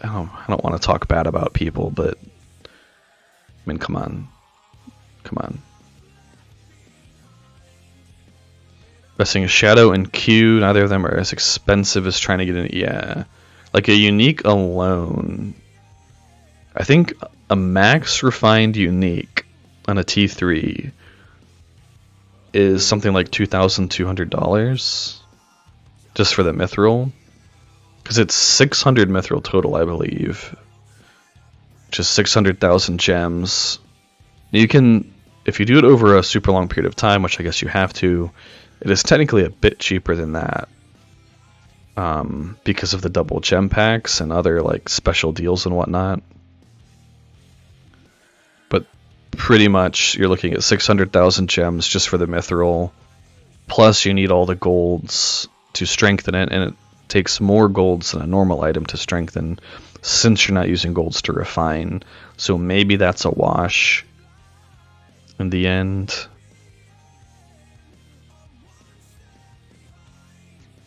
I don't want to talk bad about people, but I mean, come on. Come on. Investing a Shadow and Q, neither of them are as expensive as trying to get in. Yeah. Like a unique alone. I think a max refined unique on a T3 is something like $2,200 just for the mithril. Because it's 600 mithril total, I believe. Which is 600,000 gems. You can, if you do it over a super long period of time, which I guess you have to, it is technically a bit cheaper than that. Because of the double gem packs and other like special deals and whatnot. But pretty much you're looking at 600,000 gems just for the mithril. Plus you need all the golds to strengthen it, and it takes more golds than a normal item to strengthen since you're not using golds to refine. So maybe that's a wash in the end.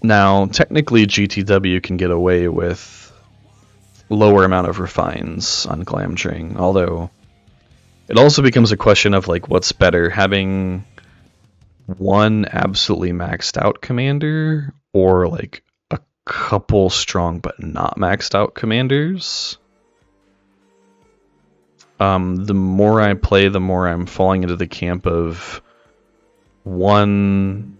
Now, technically GTW can get away with lower amount of refines on Glamdring, although it also becomes a question of like what's better, having one absolutely maxed out commander or like a couple strong but not maxed out commanders. The more I play, the more I'm falling into the camp of one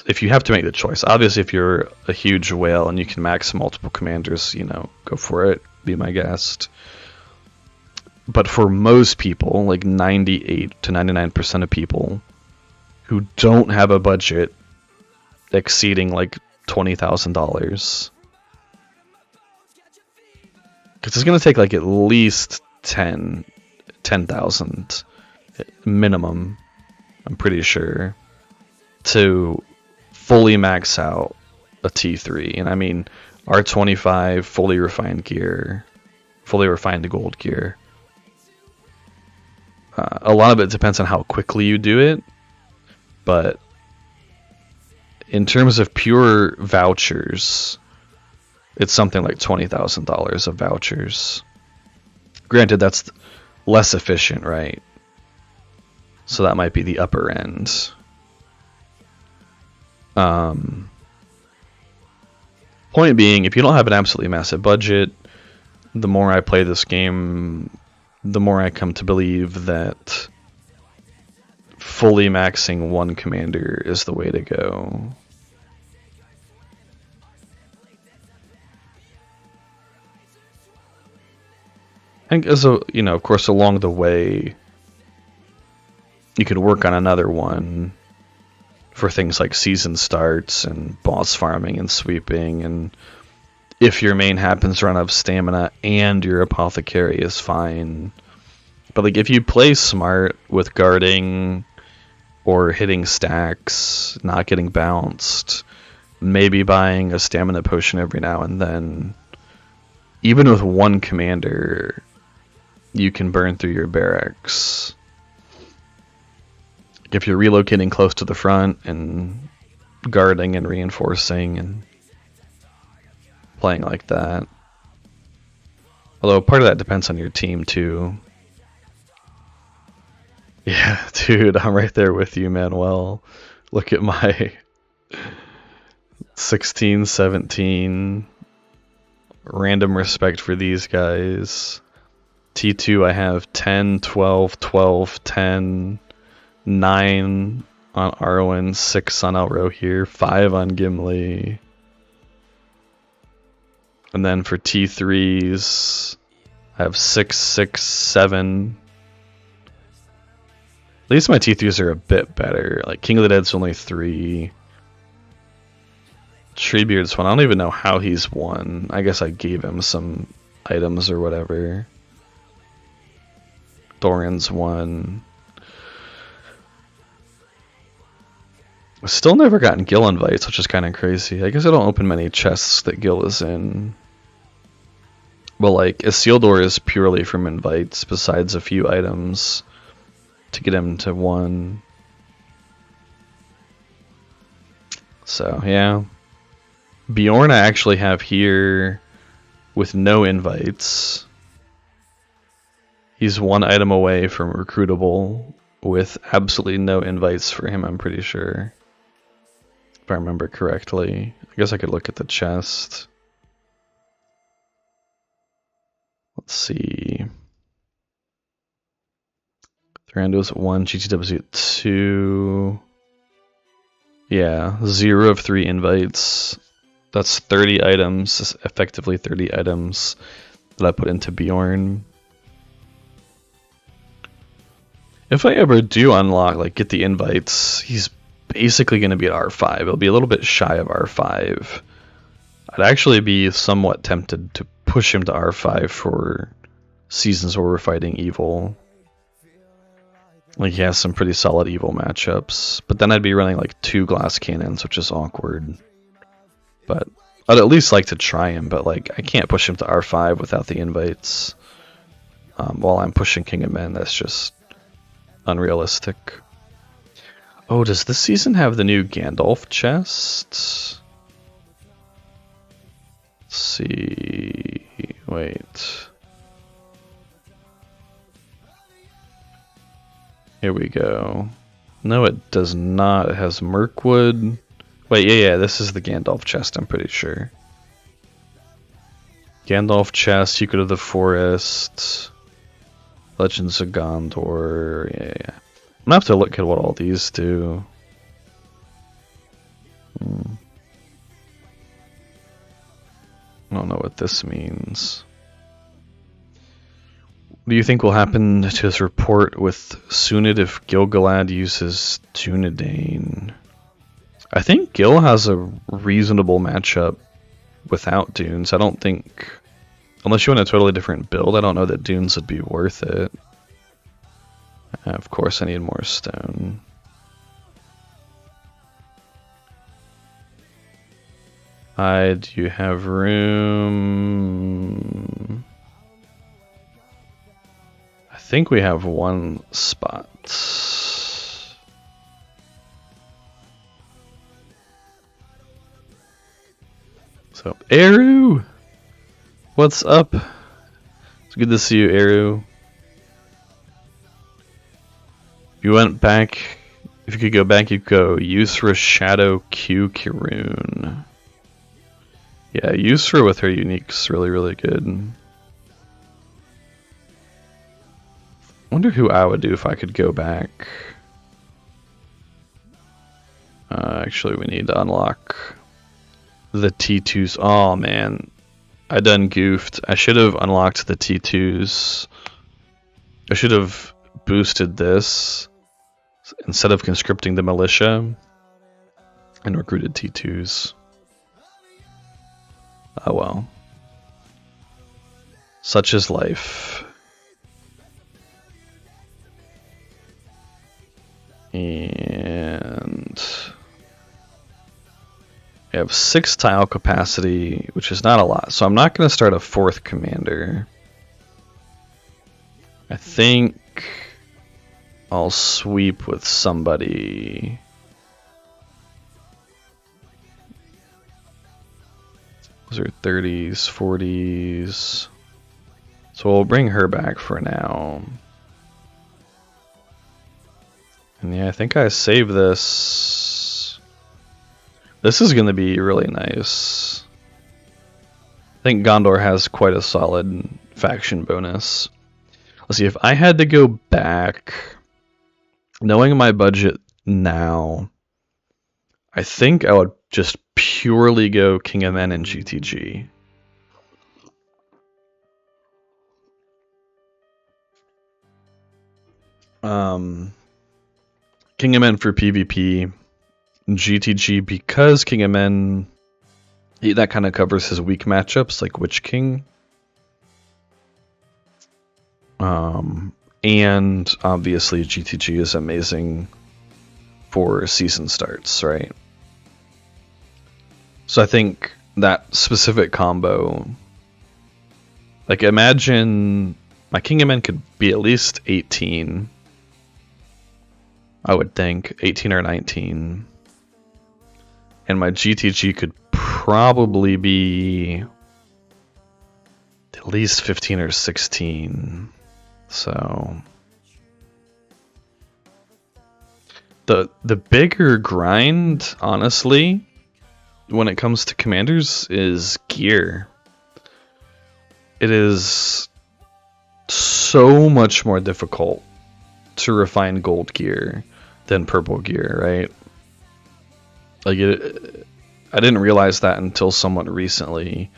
if you have to make the choice. Obviously, if you're a huge whale and you can max multiple commanders, you know, go for it. Be my guest. But for most people, like 98 to 99% of people who don't have a budget exceeding like $20,000, because it's going to take like at least 10,000 minimum, I'm pretty sure, to fully max out a T3. And I mean R25 fully refined gear, fully refined gold gear. A lot of it depends on how quickly you do it, but in terms of pure vouchers, it's something like $20,000 of vouchers. Granted, that's less efficient, right? So that might be the upper end. Point being, if you don't have an absolutely massive budget, the more I play this game, the more I come to believe that fully maxing one commander is the way to go. And as a, you know, of course, along the way, you could work on another one for things like season starts and boss farming and sweeping, and if your main happens to run out of stamina and your apothecary is fine. But like if you play smart with guarding or hitting stacks, not getting bounced, maybe buying a stamina potion every now and then, even with one commander, you can burn through your barracks. If you're relocating close to the front and guarding and reinforcing and playing like that. Although part of that depends on your team too. Yeah, dude, I'm right there with you, Manuel. Look at my 16, 17. Random respect for these guys. T2 I have 10, 12, 12, 10, 9 on Arwen, 6 on Elrohir, 5 on Gimli. And then for T3s, I have 6, 6, 7. At least my T3s are a bit better. Like King of the Dead's only 3. Treebeard's 1. I don't even know how he's 1. I guess I gave him some items or whatever. Thorin's 1. I've still never gotten Gil invites, which is kind of crazy. I guess I don't open many chests that Gil is in. But like, Isildur is purely from invites, besides a few items to get him to 1. So, yeah. Bjorn I actually have here with no invites. He's 1 item away from recruitable with absolutely no invites for him, I'm pretty sure. If I remember correctly. I guess I could look at the chest. Let's see. Randos at 1, GTW at 2. Yeah, 0 of 3 invites. That's 30 items, effectively 30 items that I put into Bjorn. If I ever do unlock, like get the invites, he's basically going to be at R5. It'll be a little bit shy of R5. I'd actually be somewhat tempted to push him to R5 for seasons where we're fighting evil. Like he has some pretty solid evil matchups, but then I'd be running like 2 glass cannons, which is awkward. But I'd at least like to try him, but like I can't push him to R5 without the invites. While I'm pushing King of Men, that's just unrealistic. Oh, does this season have the new Gandalf chests? Let's see. Wait. Here we go. No, it does not. It has Mirkwood. Wait, yeah, this is the Gandalf chest, I'm pretty sure. Gandalf chest, Secret of the Forest, Legends of Gondor, yeah. I'm gonna have to look at what all these do. I don't know what this means. What do you think will happen to his report with Sunid if Gil-galad uses Dunedain? I think Gil has a reasonable matchup without Dunes. I don't think, unless you want a totally different build, I don't know that Dunes would be worth it. Of course I need more stone. Do you have room? I think we have one spot. So, Eru! What's up? It's good to see you, Eru. If you went back, if you could go back, you'd go Yusra Shadow Q Kiroon. Yeah, Yusra with her unique's really, really good. Wonder who I would do if I could go back. Actually, we need to unlock the T2s. Oh man, I done goofed. I should have unlocked the T2s. I should have boosted this instead of conscripting the militia and recruited T2s. Oh well. Such is life. And I have 6 tile capacity, which is not a lot, so I'm not going to start a 4th commander. I think I'll sweep with somebody. Those are 30s, 40s. So we'll bring her back for now. And yeah, I think I save this. This is going to be really nice. I think Gondor has quite a solid faction bonus. Let's see, if I had to go back, knowing my budget now, I think I would just purely go King of Men and GTG. King of Men for PvP, GTG because King of Men, that kind of covers his weak matchups like Witch King. And obviously GTG is amazing for season starts, right? So I think that specific combo, like imagine my King of Men could be at least 18. I would think 18 or 19. And my GTG could probably be at least 15 or 16. So the bigger grind, honestly, when it comes to commanders is gear. It is so much more difficult to refine gold gear than purple gear, right? Like I didn't realize that until somewhat recently.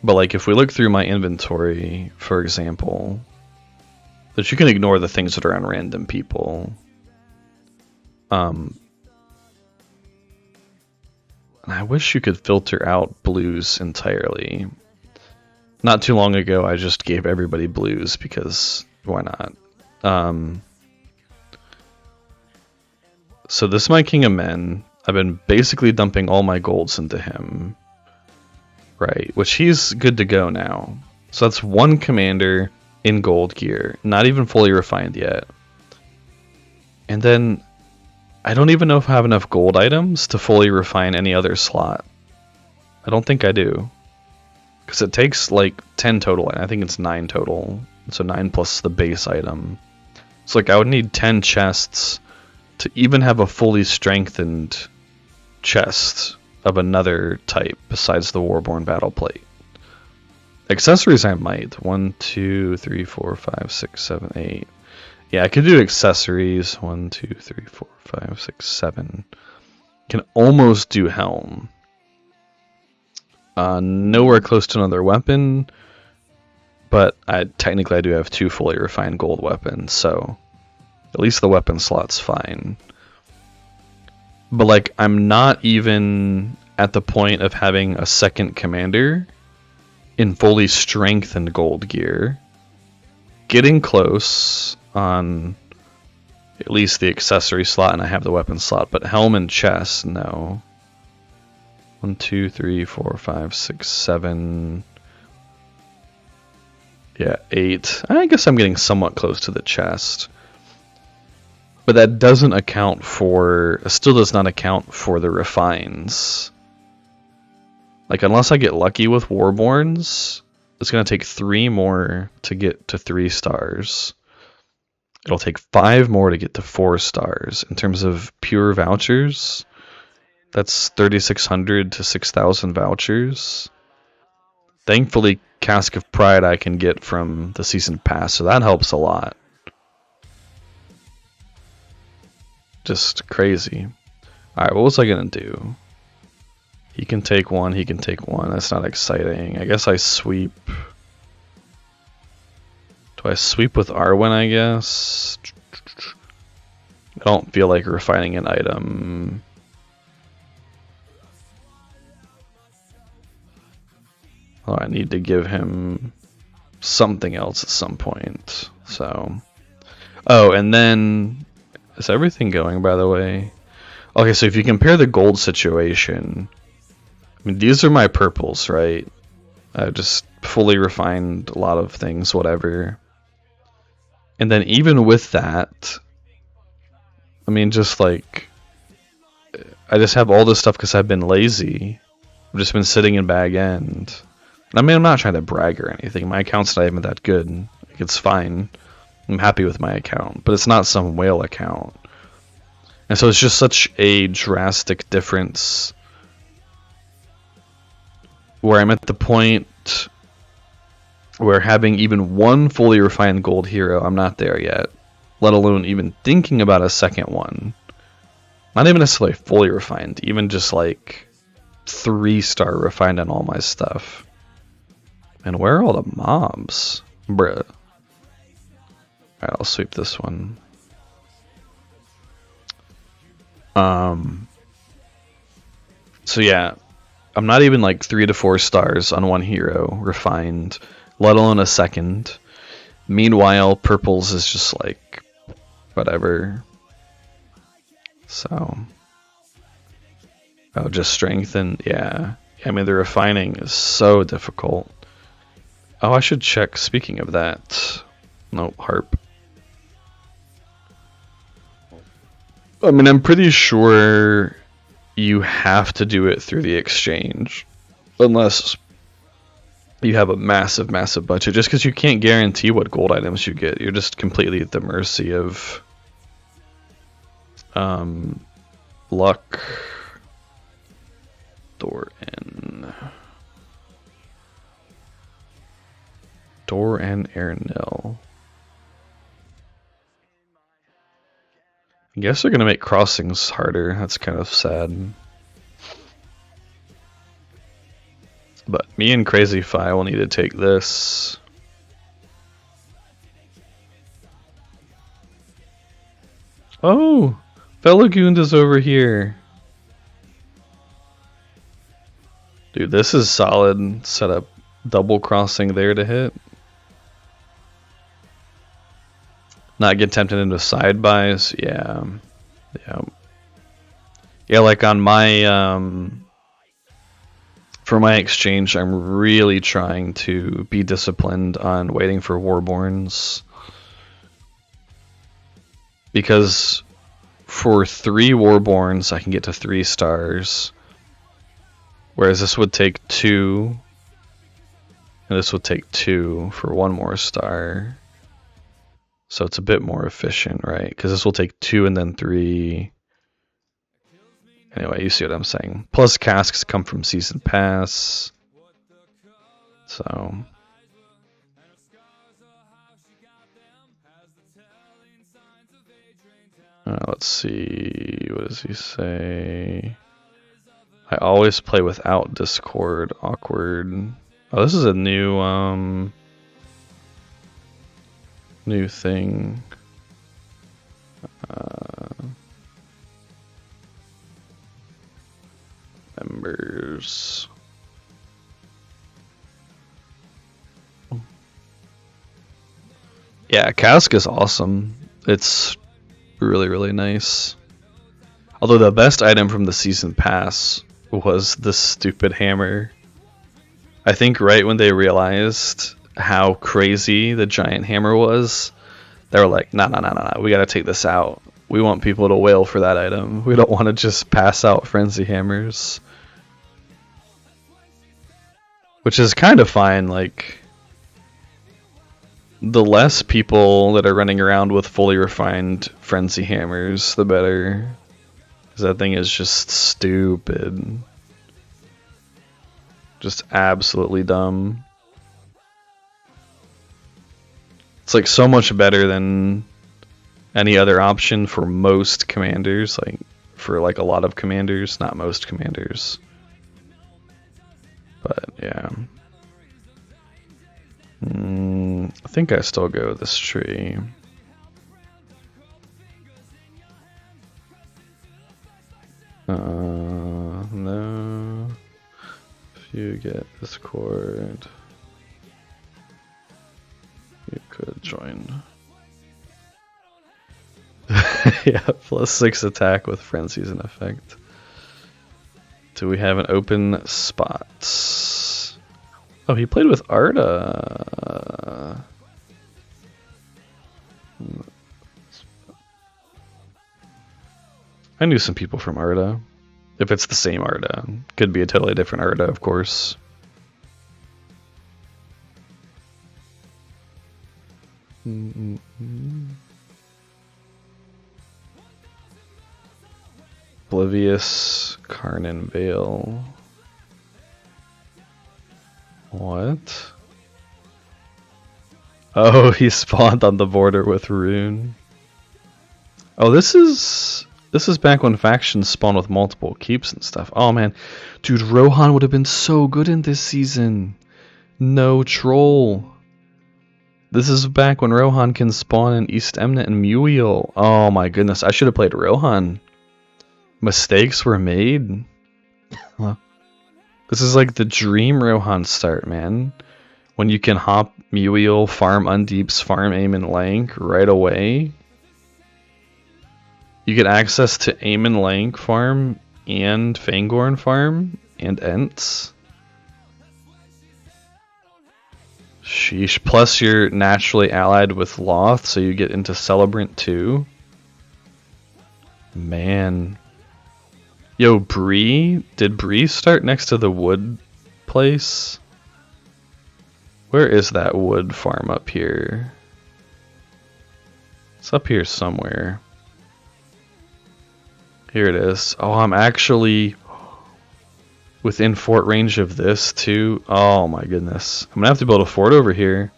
But like if we look through my inventory, for example, that you can ignore the things that are on random people. And I wish you could filter out blues entirely. Not too long ago, I just gave everybody blues because why not? So this is my King of Men. I've been basically dumping all my golds into him. Right, which he's good to go now. So that's one commander in gold gear, not even fully refined yet. And then I don't even know if I have enough gold items to fully refine any other slot. I don't think I do. Because it takes like 10 total, and I think it's 9 total. So 9 plus the base item. So like I would need 10 chests to even have a fully strengthened chest of another type besides the Warborn Battle Plate. Accessories I might. 1, 2, 3, 4, 5, 6, 7, 8. Yeah, I could do accessories. 1, 2, 3, 4, 5, 6, 7. Can almost do helm. Nowhere close to another weapon, but technically I do have 2 fully refined gold weapons, so at least the weapon slot's fine. But like I'm not even at the point of having a second commander in fully strengthened gold gear. Getting close on at least the accessory slot, and I have the weapon slot, but helm and chest, no. 1, 2, 3, 4, 5, 6, 7. Yeah, 8. I guess I'm getting somewhat close to the chest. But that doesn't account for, still does not account for the refines. Like, unless I get lucky with Warborns, it's going to take 3 more to get to 3 stars. It'll take 5 more to get to 4 stars. In terms of pure vouchers, that's 3,600 to 6,000 vouchers. Thankfully, Cask of Pride I can get from the Season Pass, so that helps a lot. Just crazy. Alright, what was I going to do? He can take 1, he can take 1. That's not exciting. I guess I sweep. Do I sweep with Arwen, I guess? I don't feel like refining an item. Oh, I need to give him something else at some point. So, oh, and then is everything going, by the way? Okay, so if you compare the gold situation, I mean, these are my purples, right? I just fully refined a lot of things, whatever. And then even with that, I mean, just like, I just have all this stuff because I've been lazy. I've just been sitting in bag end. I mean, I'm not trying to brag or anything. My account's not even that good. Like, it's fine. I'm happy with my account, but it's not some whale account. And so it's just such a drastic difference where I'm at the point where having even one fully refined gold hero, I'm not there yet, let alone even thinking about a second one. Not even necessarily fully refined, even just like 3-star refined on all my stuff. And where are all the mobs? Bruh. Alright, I'll sweep this one. So yeah, I'm not even like 3 to 4 stars on one hero refined, let alone a second. Meanwhile, purples is just like whatever. So, oh, just strengthen. Yeah, I mean the refining is so difficult. Oh, I should check. Speaking of that, no harp. I mean, I'm pretty sure you have to do it through the exchange, unless you have a massive, massive budget. Just because you can't guarantee what gold items you get, you're just completely at the mercy of luck. Door and Ernil. I guess they're gonna make crossings harder. That's kind of sad. But me and Crazy Fi will need to take this. Oh, Felagund is over here. Dude, this is solid setup. Double crossing there to hit. Not get tempted into side buys. Yeah. Yeah, like on my for my exchange, I'm really trying to be disciplined on waiting for Warborns. Because for 3 Warborns, I can get to 3 stars. Whereas this would take 2. And this would take 2 for 1 more star. So it's a bit more efficient, right? Because this will take 2 and then 3. Anyway, you see what I'm saying. Plus casks come from Season Pass. So... let's see, what does he say? I always play without Discord. Awkward. Oh, this is a new new thing. Members. Yeah, cask is awesome. It's really nice. Although the best item from the season pass was the stupid hammer. I think right when they realized how crazy the giant hammer was, they were like, nah, we gotta take this out. We want people to wail for that item. We don't want to just pass out frenzy hammers. Which is kind of fine, like... The less people that are running around with fully refined frenzy hammers, the better. Because that thing is just stupid. Just absolutely dumb. It's like so much better than any other option for most commanders. Like, for like a lot of commanders, not most commanders. But, yeah. I think I still go with this tree. No. If you get this cord, you could join. Yeah, +6 attack with frenzies in effect. Do we have an open spot? Oh, he played with Arda. I knew some people from Arda. If it's the same Arda. Could be a totally different Arda, of course. Oblivious Karnan Vale. What? Oh, he spawned on the border with Rune. Oh, this is back when factions spawn with multiple keeps and stuff. Oh man, dude, Rohan would have been so good in this season. No troll. This is back when Rohan can spawn in East Emnet and Muriel. Oh my goodness, I should have played Rohan. Mistakes were made. This is like the dream Rohan start, man. When you can hop Muriel, farm Undeeps, farm Aemon Lank right away. You get access to Aemon Lank farm and Fangorn farm and Ents. Sheesh. Plus you're naturally allied with Loth, so you get into Celebrant too. Man. Yo, Bree? Did Bree start next to the wood place? Where is that wood farm up here? It's up here somewhere. Here it is. Oh, I'm actually within fort range of this too. Oh my goodness. I'm gonna have to build a fort over here.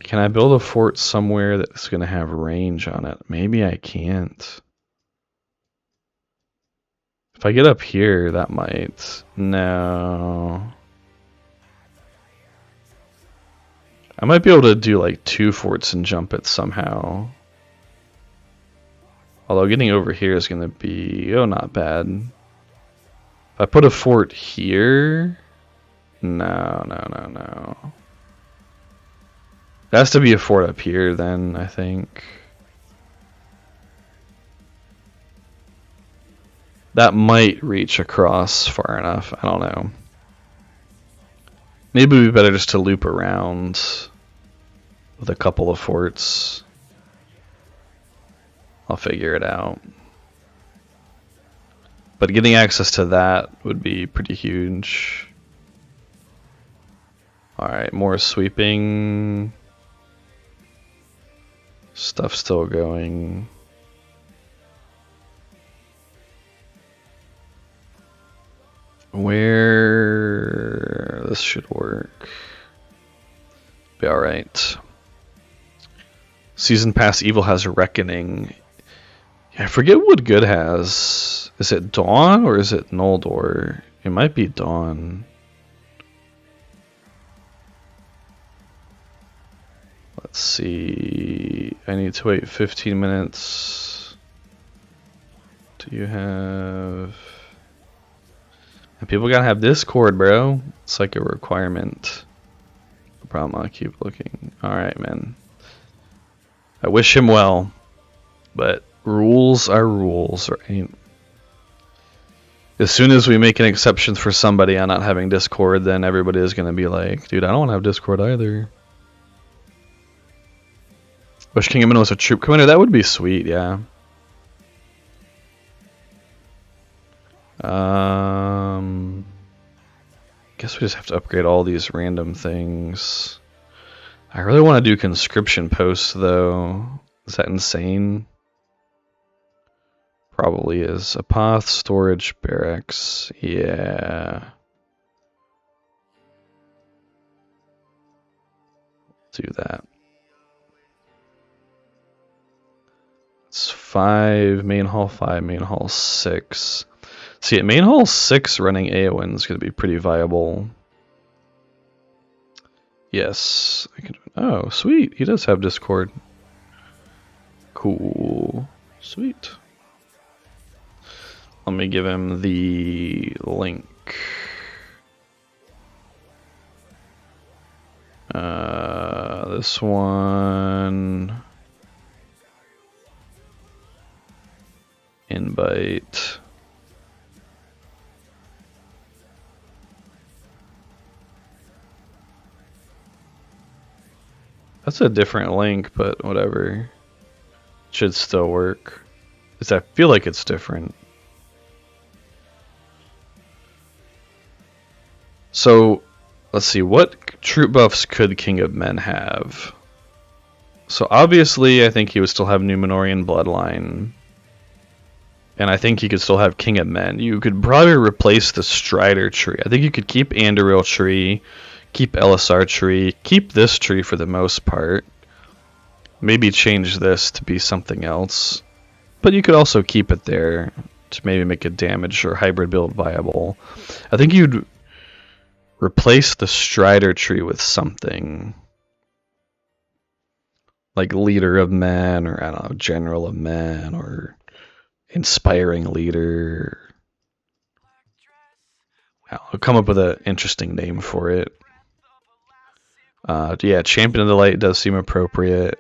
Can I build a fort somewhere that's going to have range on it? Maybe I can't. If I get up here, that might... No. I might be able to do like 2 forts and jump it somehow. Although getting over here is going to be... Oh, not bad. If I put a fort here... No. It has to be a fort up here then, I think. That might reach across far enough. I don't know. Maybe it would be better just to loop around with a couple of forts. I'll figure it out. But getting access to that would be pretty huge. Alright, more sweeping. Stuff still going. Where this should work. Be alright. Season Pass Evil has Reckoning. I forget what good has. Is it Dawn or is it Noldor? It might be Dawn. Let's see. I need to wait 15 minutes. Do you have... And people gotta have Discord, bro. It's like a requirement. No problem, I'll keep looking. Alright, man. I wish him well. But rules are rules, right? As soon as we make an exception for somebody on not having Discord, then everybody is gonna be like, dude, I don't want to have Discord either. Wish King of Men was a troop commander. That would be sweet, yeah. Guess we just have to upgrade all these random things. I really want to do conscription posts, though. Is that insane? Probably is. Apoth, storage, barracks. Yeah. Do that. It's 5, main hall 5, main hall 6. See, at main hall 6, running Eowyn is going to be pretty viable. Yes. I can, oh, sweet. He does have Discord. Cool. Sweet. Let me give him the link. This one. Invite. That's a different link, but whatever. Should still work. Because I feel like it's different. So, let's see. What troop buffs could King of Men have? So obviously, I think he would still have Numenorian Bloodline. And I think you could still have King of Men. You could probably replace the Strider tree. I think you could keep Anduril tree, keep Elisar tree, keep this tree for the most part. Maybe change this to be something else. But you could also keep it there to maybe make a damage or hybrid build viable. I think you'd replace the Strider tree with something. Like Leader of Men, or I don't know, General of Men, or Inspiring Leader. I'll come up with an interesting name for it. Yeah, Champion of the Light does seem appropriate.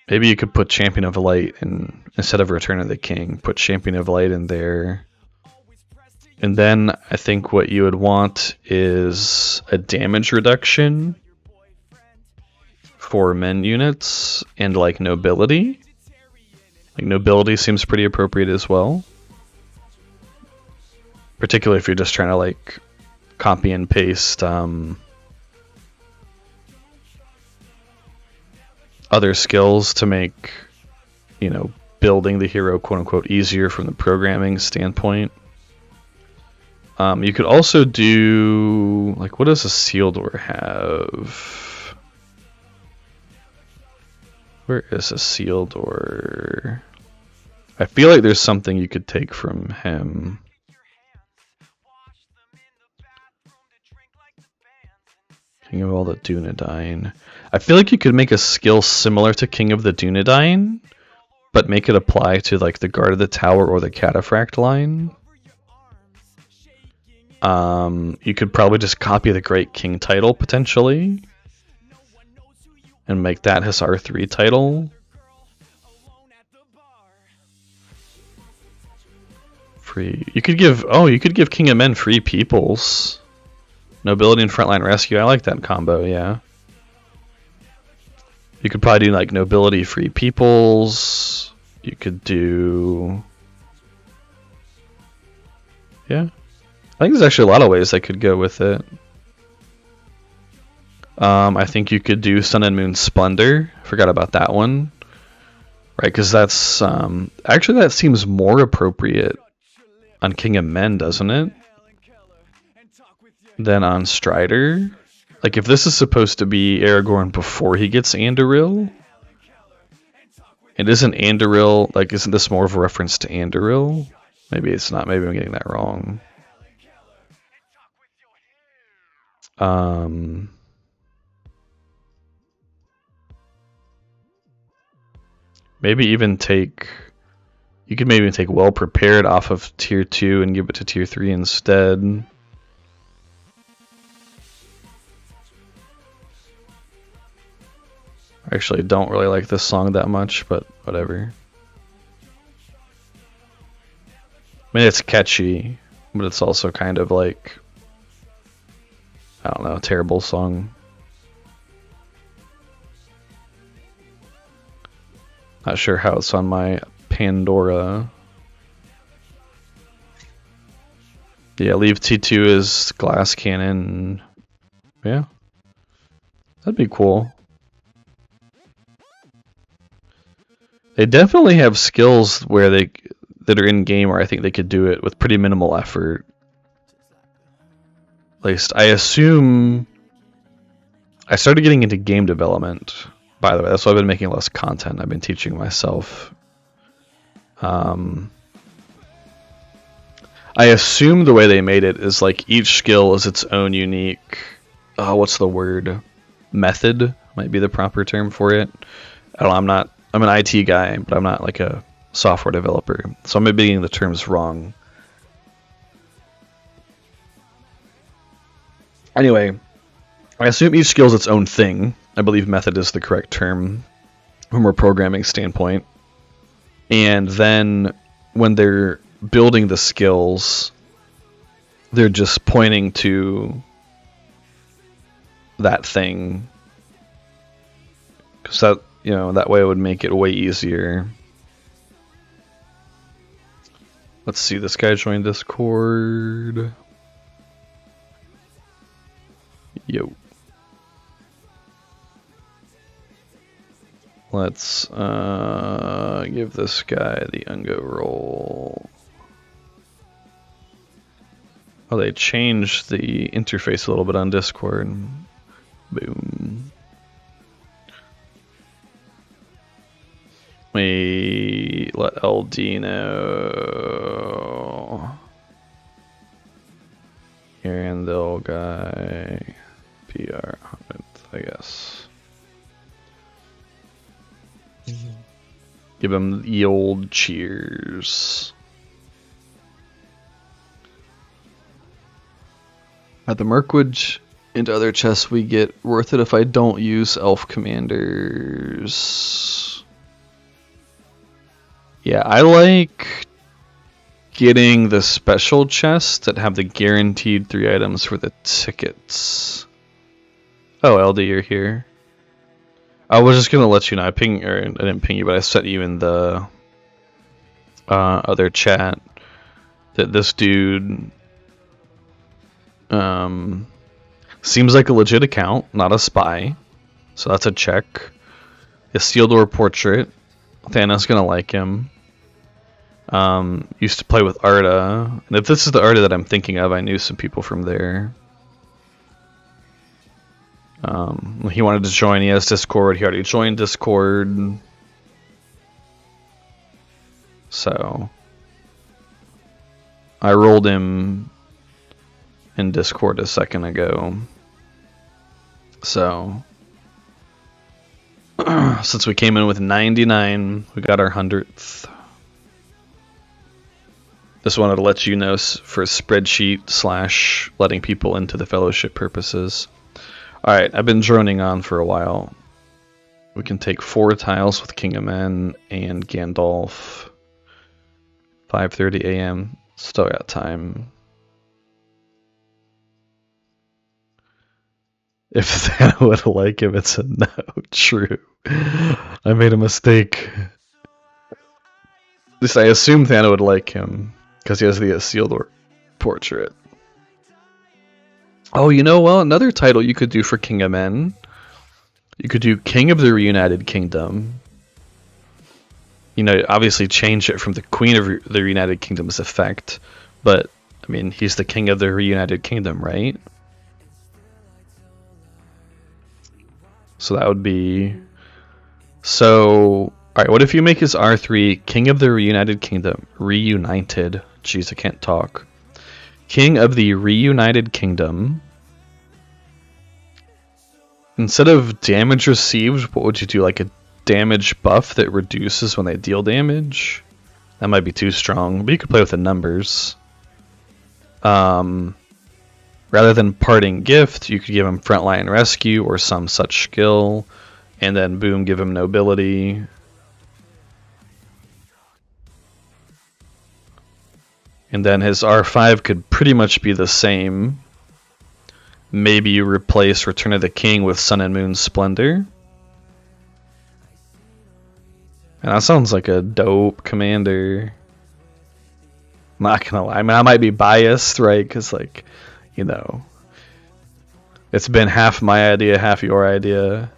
Maybe you could put Champion of the Light in, instead of Return of the King, put Champion of the Light in there. And then I think what you would want is a damage reduction for men units and like nobility. Like nobility seems pretty appropriate as well. Particularly if you're just trying to like copy and paste other skills to make, you know, building the hero quote unquote easier from the programming standpoint. You could also do, like, what does a Sealdor have? Where is a Sealdor? I feel like there's something you could take from him. King of all the Dunedain. I feel like you could make a skill similar to King of the Dunedain, but make it apply to like the Guard of the Tower or the Cataphract line. You could probably just copy the Great King title potentially, and make that his R3 title. Free. You could give King of Men free peoples. Nobility and Frontline Rescue. I like that combo, yeah. You could probably do like Nobility free peoples. You could do... Yeah. I think there's actually a lot of ways I could go with it. I think you could do Sun and Moon Splendor. Forgot about that one. Right, because that's... actually, that seems more appropriate on King of Men, doesn't it? Than on Strider. Like, if this is supposed to be Aragorn before he gets Anduril, and isn't Anduril, like, isn't this more of a reference to Anduril? Maybe it's not. Maybe I'm getting that wrong. Maybe even take... You could maybe even take Well Prepared off of Tier 2 and give it to Tier 3 instead. I actually don't really like this song that much, but whatever. I mean, it's catchy, but it's also kind of like, I don't know, a terrible song. Not sure how it's on my Pandora. Yeah, leave T2 as Glass Cannon. Yeah, that'd be cool. They definitely have skills where that are in game where I think they could do it with pretty minimal effort. At least I assume. I started getting into game development, by the way. That's why I've been making less content. I've been teaching myself. I assume the way they made it is like each skill is its own unique, what's the word? Method might be the proper term for it. I don't know, I'm an IT guy, but I'm not like a software developer, so I may be getting the terms wrong. Anyway, I assume each skill is its own thing. I believe method is the correct term from a programming standpoint. And then when they're building the skills, they're just pointing to that thing. Because that, that way it would make it way easier. Let's see, this guy joined Discord. Yo. Let's give this guy the Ungo roll. Oh, they changed the interface a little bit on Discord. Boom. We let LD know. Arendelle guy. PR, I guess. Give him the old cheers. At the Mirkwood into other chests we get worth it if I don't use elf commanders. Yeah, I like getting the special chests that have the guaranteed 3 items for the tickets. Oh, LD, you're here. I was just gonna let you know. I didn't ping you, but I sent you in the other chat that this dude seems like a legit account, not a spy. So that's a check. His Sealdor portrait. Thanos gonna like him. Used to play with Arda, and if this is the Arda that I'm thinking of, I knew some people from there. He wanted to join. He has Discord. He already joined Discord. So I rolled him in Discord a second ago. So since we came in with 99, we got our 100th. Just wanted to let you know for spreadsheet / letting people into the fellowship purposes. Alright, I've been droning on for a while. We can take 4 tiles with King of Men and Gandalf. 5:30 a.m. Still got time. If Thana would like him, it's a no. True. I made a mistake. At least I assume Thana would like him, because he has the Isildur portrait. Oh, you know, well, another title you could do for King of Men. You could do King of the Reunited Kingdom. You know, obviously change it from the Queen of the Reunited Kingdom's effect. But, I mean, he's the King of the Reunited Kingdom, right? So that would be... So... Alright, what if you make his R3 King of the Reunited Kingdom? Reunited. Jeez, I can't talk. King of the Reunited Kingdom. Instead of damage received, what would you do? Like a damage buff that reduces when they deal damage? That might be too strong, but you could play with the numbers. Rather than parting gift, you could give him frontline rescue or some such skill, and then boom, give him nobility. And then his R5 could pretty much be the same. Maybe you replace Return of the King with Sun and Moon Splendor. And that sounds like a dope commander. I'm not gonna lie. I mean, I might be biased, right? Because, like, you know, it's been half my idea, half your idea.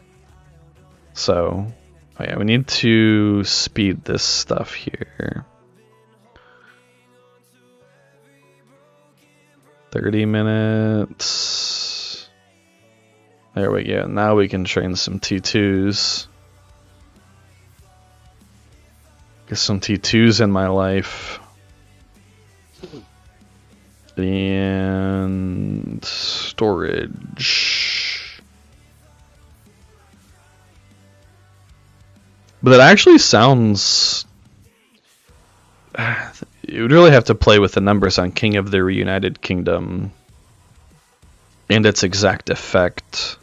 So, oh yeah, we need to speed this stuff here. 30 minutes. There we go. Now we can train some T2s. Get some T2s in my life. And storage. But that actually sounds... You would really have to play with the numbers on King of the Reunited Kingdom and its exact effect.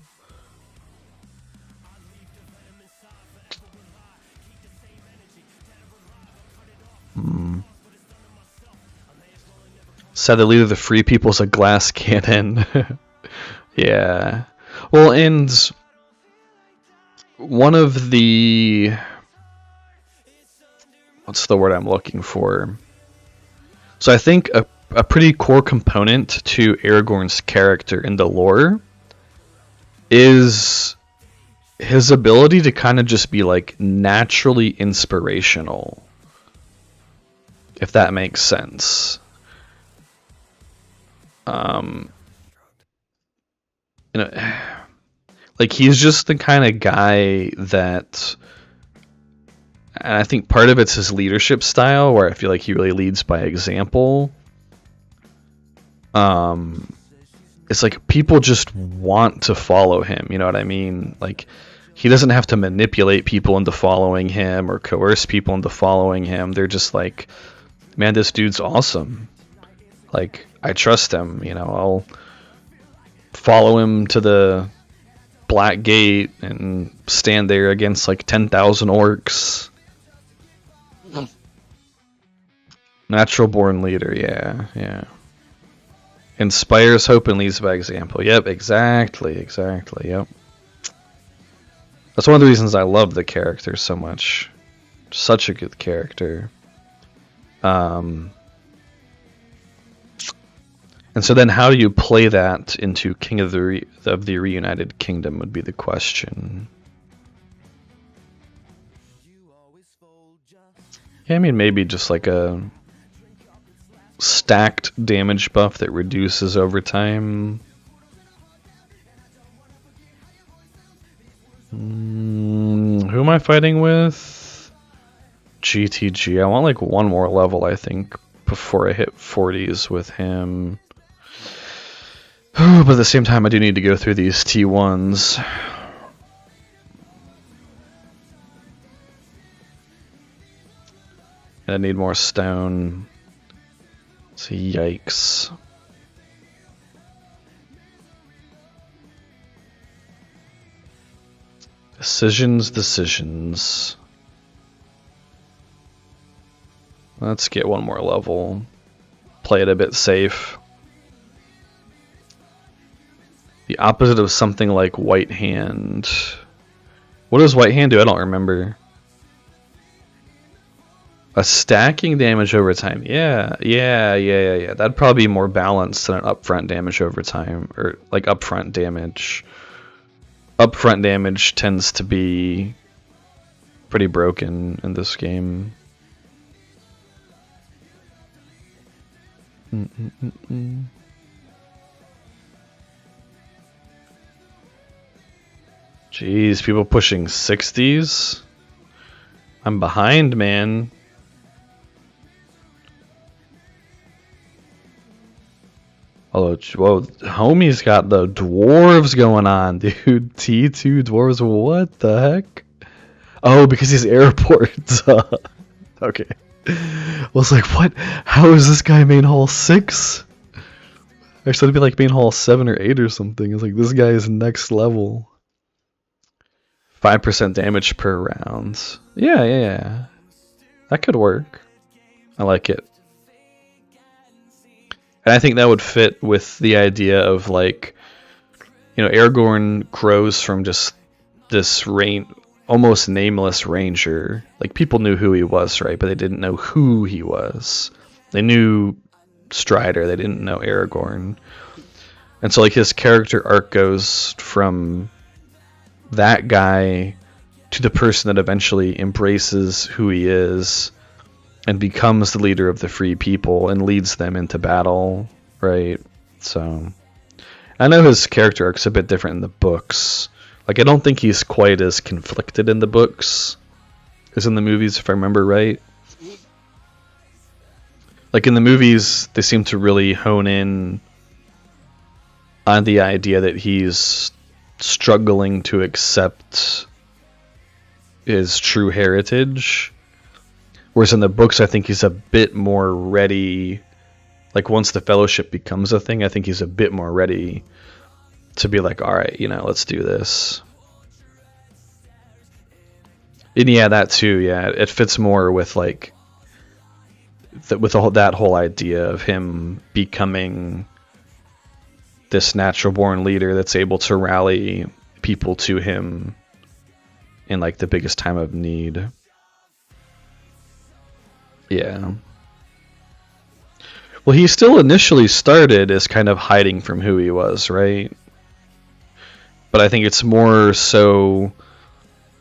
Said the leader of the Free People's a glass cannon. Yeah. Well, and one of the... What's the word I'm looking for? So I think a pretty core component to Aragorn's character in the lore is his ability to kind of just be like naturally inspirational, if that makes sense. You know, like he's just the kind of guy that, and I think part of it's his leadership style, where I feel like he really leads by example. It's like people just want to follow him, you know what I mean? Like, he doesn't have to manipulate people into following him or coerce people into following him. They're just like, man, this dude's awesome. Like, I trust him, you know, I'll follow him to the Black Gate and stand there against like 10,000 orcs. Natural born leader, yeah. Inspires hope and leads by example. Yep, exactly, yep. That's one of the reasons I love the character so much. Such a good character. And so then how do you play that into King of the Reunited Kingdom would be the question. Yeah, I mean, maybe just like a stacked damage buff that reduces over time. Who am I fighting with? GTG. I want like one more level, I think, before I hit 40s with him. But at the same time, I do need to go through these T1s. I need more stone. So yikes. Decisions. Let's get one more level. Play it a bit safe. The opposite of something like White Hand. What does White Hand do? I don't remember. A stacking damage over time. Yeah. That'd probably be more balanced than an upfront damage over time. Or like upfront damage. Upfront damage tends to be pretty broken in this game. Jeez, people pushing 60s? I'm behind, man. Oh, whoa, homie's got the dwarves going on, dude. T2 dwarves, what the heck? Oh, because he's airports. Okay. I was like, what? How is this guy main hall 6? Actually, it'd be like main hall 7 or 8 or something. It's like, this guy is next level. 5% damage per round. Yeah. That could work. I like it. And I think that would fit with the idea of, like, you know, Aragorn grows from just this almost nameless ranger. Like, people knew who he was, right? But they didn't know who he was. They knew Strider. They didn't know Aragorn. And so, like, his character arc goes from that guy to the person that eventually embraces who he is and becomes the leader of the free people and leads them into battle, right? So I know his character arc's a bit different in the books. Like, I don't think he's quite as conflicted in the books as in the movies, if I remember right. Like, in the movies, they seem to really hone in on the idea that he's struggling to accept his true heritage. Whereas in the books, I think he's a bit more ready. Like, once the fellowship becomes a thing, I think he's a bit more ready to be like, all right, you know, let's do this. And yeah, that too. Yeah, it fits more with like that whole idea of him becoming this natural born leader that's able to rally people to him in like the biggest time of need. Yeah. Well, he still initially started as kind of hiding from who he was, right? But I think it's more so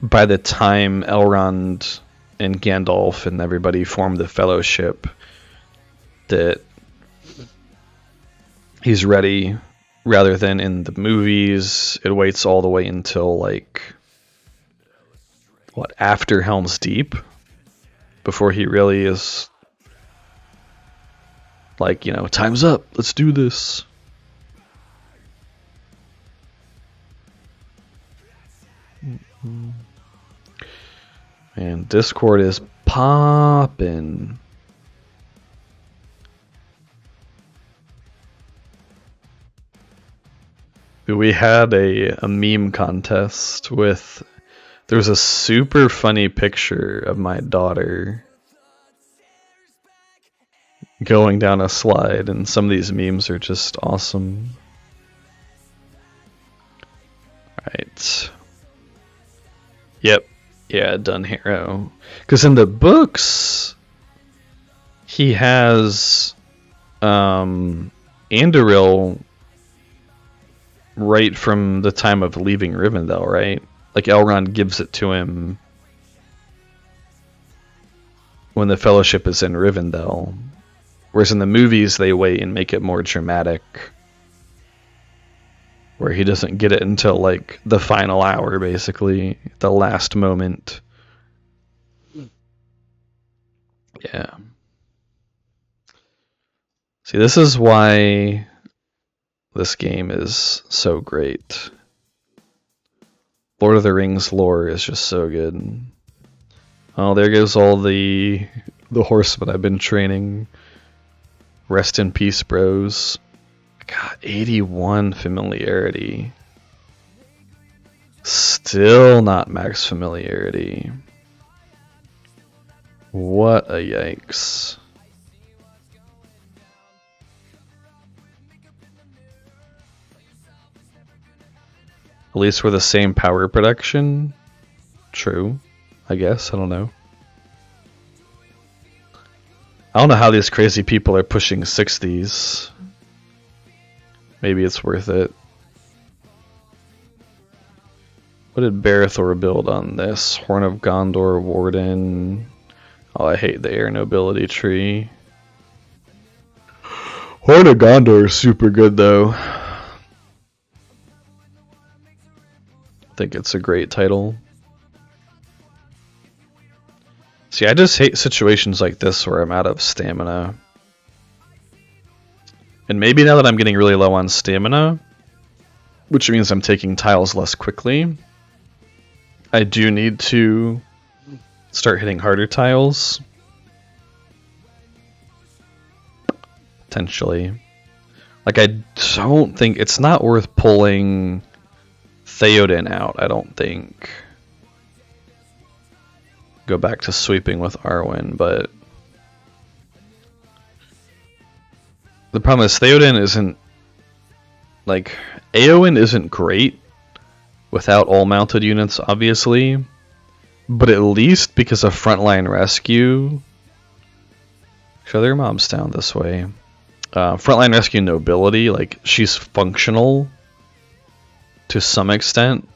by the time Elrond and Gandalf and everybody formed the Fellowship that he's ready, rather than in the movies it waits all the way until like after Helm's Deep before he really is like, you know, time's up, let's do this. And Discord is poppin'. We had a meme contest with, there's a super funny picture of my daughter going down a slide, and some of these memes are just awesome. Right. Yep. Yeah, done hero. Because in the books, he has Anduril right from the time of leaving Rivendell, right? Like, Elrond gives it to him when the Fellowship is in Rivendell. Whereas in the movies, they wait and make it more dramatic, where he doesn't get it until like the final hour, basically, the last moment. Yeah. See, this is why this game is so great. Lord of the Rings lore is just so good. Oh, there goes all the horsemen I've been training. Rest in peace, bros. God, 81 familiarity. Still not max familiarity. What a yikes. At least we're the same power production. True, I guess. I don't know. I don't know how these crazy people are pushing 60s. Maybe it's worth it. What did Barathor build on this? Horn of Gondor, Warden. Oh, I hate the air nobility tree. Horn of Gondor is super good though. I think it's a great title. See, I just hate situations like this where I'm out of stamina. And maybe now that I'm getting really low on stamina, which means I'm taking tiles less quickly, I do need to start hitting harder tiles. Potentially. Like, I don't think... It's not worth pulling Theoden out, I don't think. Go back to sweeping with Arwen, but... The problem is Theoden isn't... Like, Eowyn isn't great without all mounted units, obviously. But at least because of frontline rescue... Show their mobs down this way. Frontline rescue nobility, like, she's functional to some extent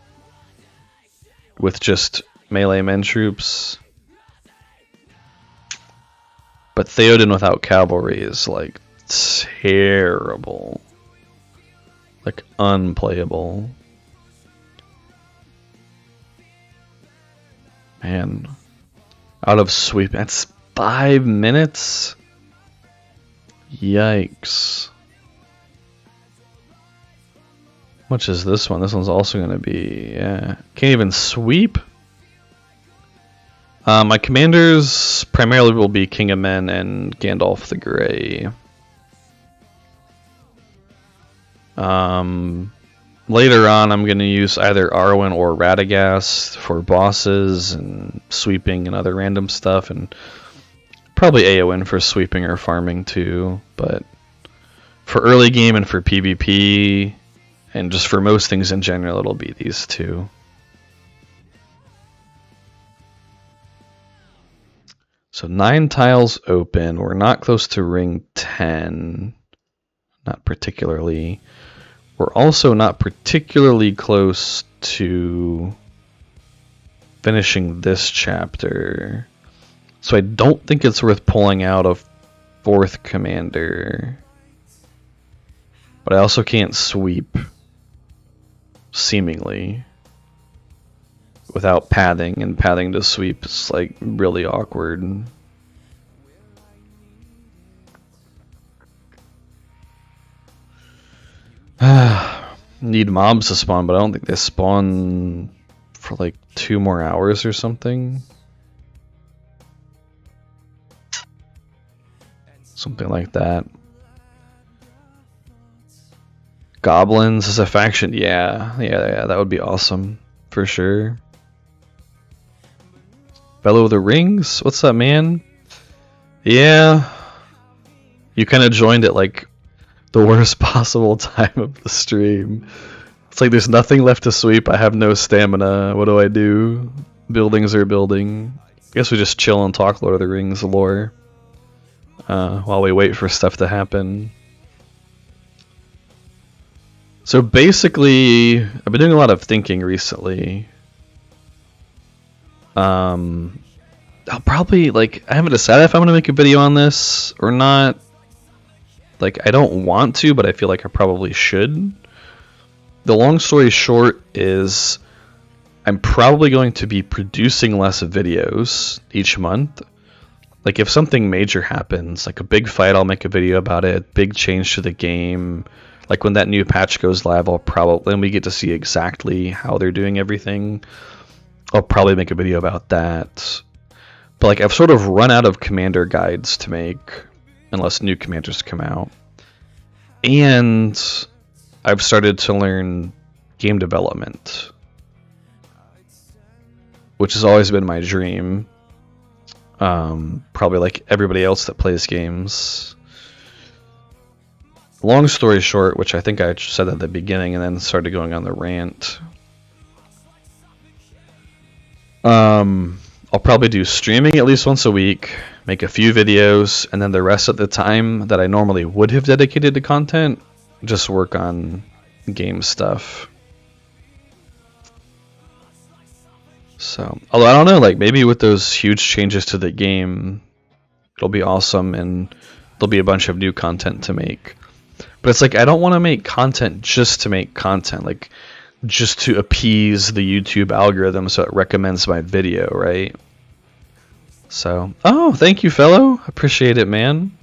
with just melee men troops. But Theoden without cavalry is, like, terrible. Like, unplayable. Man. Out of sweep. That's 5 minutes? Yikes. How much is this one? This one's also going to be... Yeah. Can't even sweep? My commanders primarily will be King of Men and Gandalf the Grey. Later on, I'm going to use either Arwen or Radagast for bosses and sweeping and other random stuff, and probably Eowyn for sweeping or farming too. But for early game and for PvP, and just for most things in general, it'll be these two. So 9 tiles open. We're not close to ring 10. Not particularly. We're also not particularly close to finishing this chapter. So I don't think it's worth pulling out a 4th commander. But I also can't sweep, seemingly, without padding, and padding to sweep is like really awkward. Need mobs to spawn, but I don't think they spawn for like 2 more hours or something. Something like that. Goblins as a faction, yeah, that would be awesome for sure. Fellow of the Rings, what's up, man? Yeah, you kind of joined at like the worst possible time of the stream. It's like there's nothing left to sweep. I have no stamina. What do I do? Buildings are building. I guess we just chill and talk Lord of the Rings lore while we wait for stuff to happen. So basically, I've been doing a lot of thinking recently. And I'll probably, like, I haven't decided if I'm gonna make a video on this or not. Like, I don't want to, but I feel like I probably should. The long story short is I'm probably going to be producing less videos each month. Like, if something major happens, like a big fight, I'll make a video about it. Big change to the game. Like, when that new patch goes live, I'll probably, and we get to see exactly how they're doing everything, I'll probably make a video about that. But, like, I've sort of run out of commander guides to make, unless new commanders come out. And I've started to learn game development, which has always been my dream. Probably like everybody else that plays games. Long story short, which I think I said at the beginning and then started going on the rant. I'll probably do streaming at least once a week, make a few videos, and then the rest of the time that I normally would have dedicated to content, just work on game stuff. So, although I don't know, like maybe with those huge changes to the game, it'll be awesome and there'll be a bunch of new content to make. But it's like I don't want to make content just to make content, like just to appease the YouTube algorithm so it recommends my video, right? So, oh, thank you, fellow. Appreciate it, man.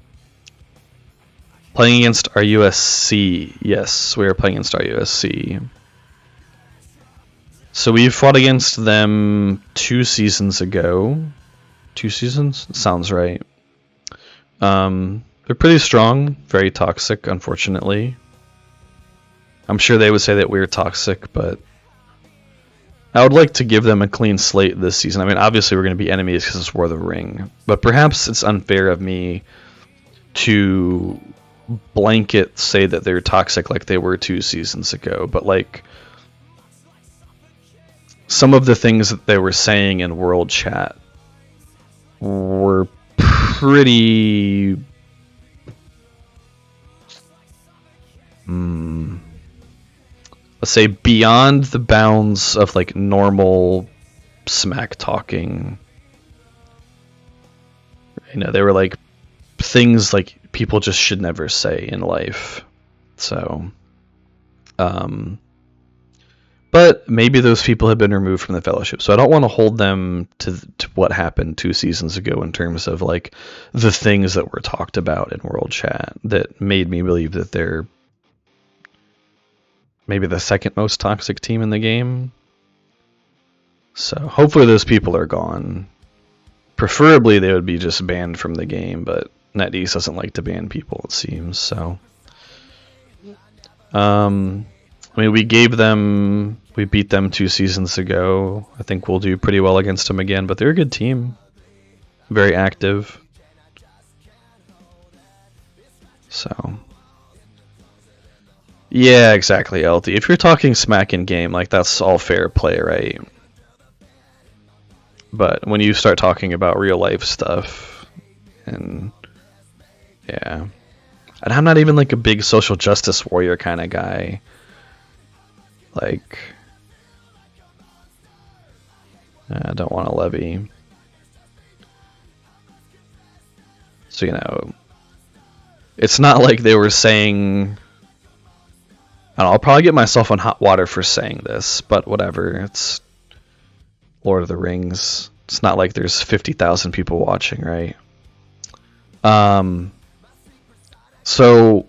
Playing against our USC. Yes, we are playing against our USC. So we fought against them 2 seasons ago. 2 seasons? Sounds right. They're pretty strong, very toxic, unfortunately. I'm sure they would say that we're toxic, but I would like to give them a clean slate this season. I mean, obviously we're going to be enemies because it's War of the Ring, but perhaps it's unfair of me to blanket say that they're toxic like they were 2 seasons ago, but like some of the things that they were saying in World Chat were pretty let's say beyond the bounds of like normal smack talking. You know, they were like things like people just should never say in life. So but maybe those people have been removed from the fellowship, so I don't want to hold them to what happened 2 seasons ago in terms of like the things that were talked about in World Chat that made me believe that they're maybe the second most toxic team in the game. So hopefully those people are gone. Preferably they would be just banned from the game, but NetEase doesn't like to ban people, it seems. So I mean, we beat them 2 seasons ago. I think we'll do pretty well against them again, but they're a good team. Very active. So yeah, exactly, LT. If you're talking smack in game, like that's all fair play, right? But when you start talking about real life stuff, and yeah, and I'm not even like a big social justice warrior kind of guy. Like, I don't want to levy. So, you know, it's not like they were saying, I don't know, I'll probably get myself on hot water for saying this, but whatever. It's Lord of the Rings. It's not like there's 50,000 people watching, right? So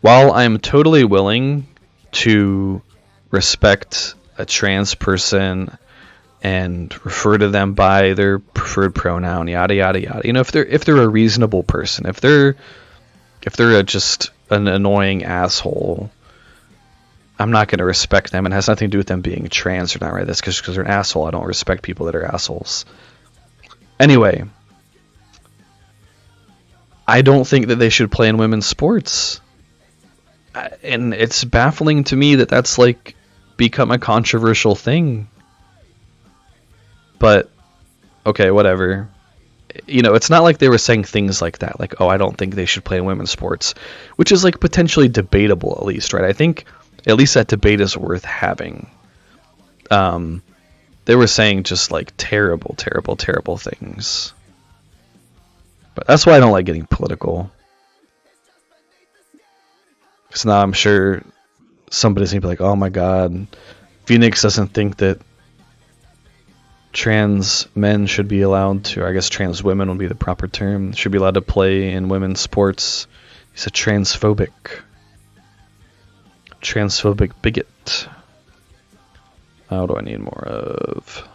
while I'm totally willing to respect a trans person and refer to them by their preferred pronoun, yada yada yada. You know, if they're a reasonable person, if they're just an annoying asshole, I'm not going to respect them. It has nothing to do with them being trans or not, right? That's because they're an asshole. I don't respect people that are assholes. Anyway, I don't think that they should play in women's sports. And it's baffling to me that that's like become a controversial thing. But okay, whatever. You know, it's not like they were saying things like that, like, oh, I don't think they should play in women's sports, which is like potentially debatable at least, right? I think at least that debate is worth having. they were saying just like terrible, terrible, terrible things. But that's why I don't like getting political. Because now I'm sure somebody's gonna be like, oh my god, Phoenix doesn't think that trans men should be allowed to, or I guess trans women would be the proper term, should be allowed to play in women's sports. He's a transphobic bigot. What do I need more of?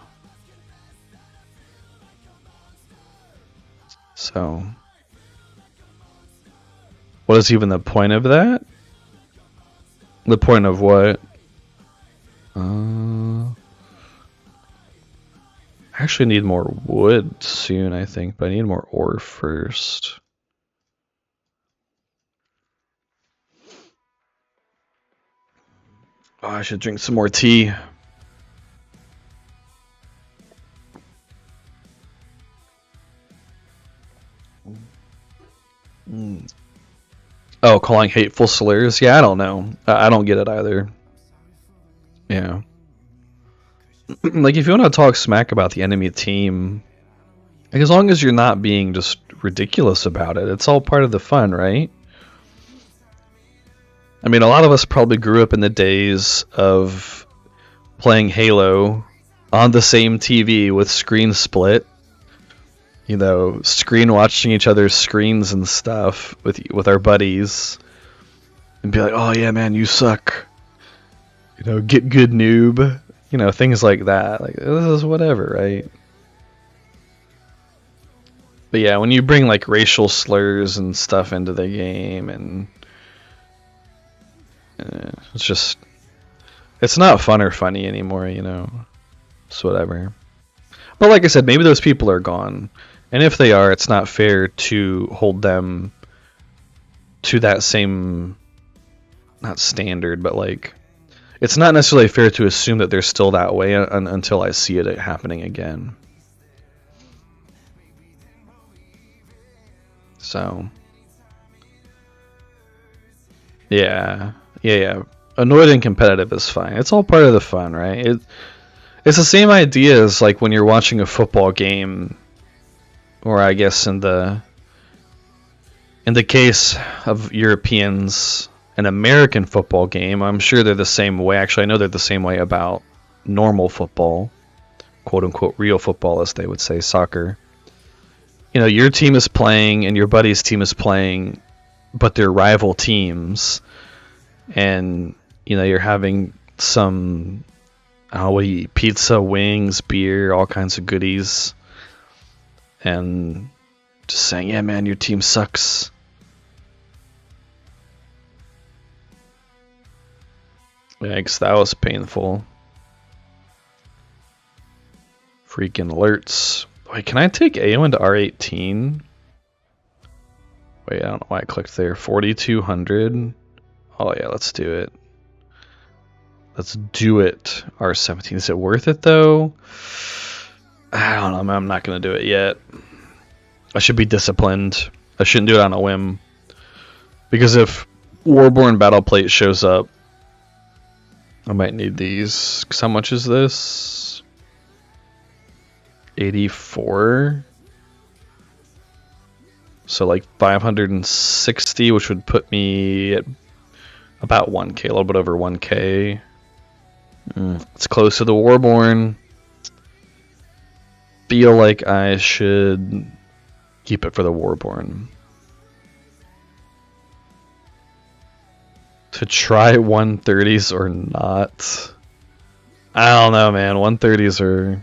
So, what is even the point of that? The point of what? I actually need more wood soon, I think, but I need more ore first. Oh, I should drink some more tea. Oh, calling hateful slurs? Yeah, I don't know. I don't get it either. Yeah. Like, if you want to talk smack about the enemy team, like, as long as you're not being just ridiculous about it, it's all part of the fun, right? I mean, a lot of us probably grew up in the days of playing Halo on the same TV with screen split. You know, screen watching each other's screens and stuff with our buddies, and be like, "Oh yeah, man, you suck." You know, get good, noob. You know, things like that. Like, this is whatever, right? But yeah, when you bring like racial slurs and stuff into the game, and it's just, it's not fun or funny anymore. You know, it's whatever. But like I said, maybe those people are gone. And if they are, it's not fair to hold them to that same, not standard, but like, it's not necessarily fair to assume that they're still that way until I see it happening again. So, yeah. Annoyed and competitive is fine. It's all part of the fun, right? It's the same idea as like when you're watching a football game. Or I guess in the case of Europeans, an American football game, I'm sure they're the same way. Actually, I know they're the same way about normal football, quote unquote real football, as they would say, soccer. You know, your team is playing and your buddy's team is playing, but they're rival teams, and you know you're having some, what do you eat? Pizza, wings, beer, all kinds of goodies. And just saying, yeah, man, your team sucks. Yikes, that was painful. Freaking alerts. Wait, can I take AO into R18? Wait, I don't know why I clicked there. 4,200. Oh yeah, let's do it. Let's do it. R17. Is it worth it though? I don't know, I'm not going to do it yet. I should be disciplined. I shouldn't do it on a whim. Because if Warborn Battle Plate shows up, I might need these. Because how much is this? 84? So like 560, which would put me at about 1k, a little bit over 1k. It's close to the Warborn. Feel like I should keep it for the Warborn. To try 130s or not? I don't know, man. 130s are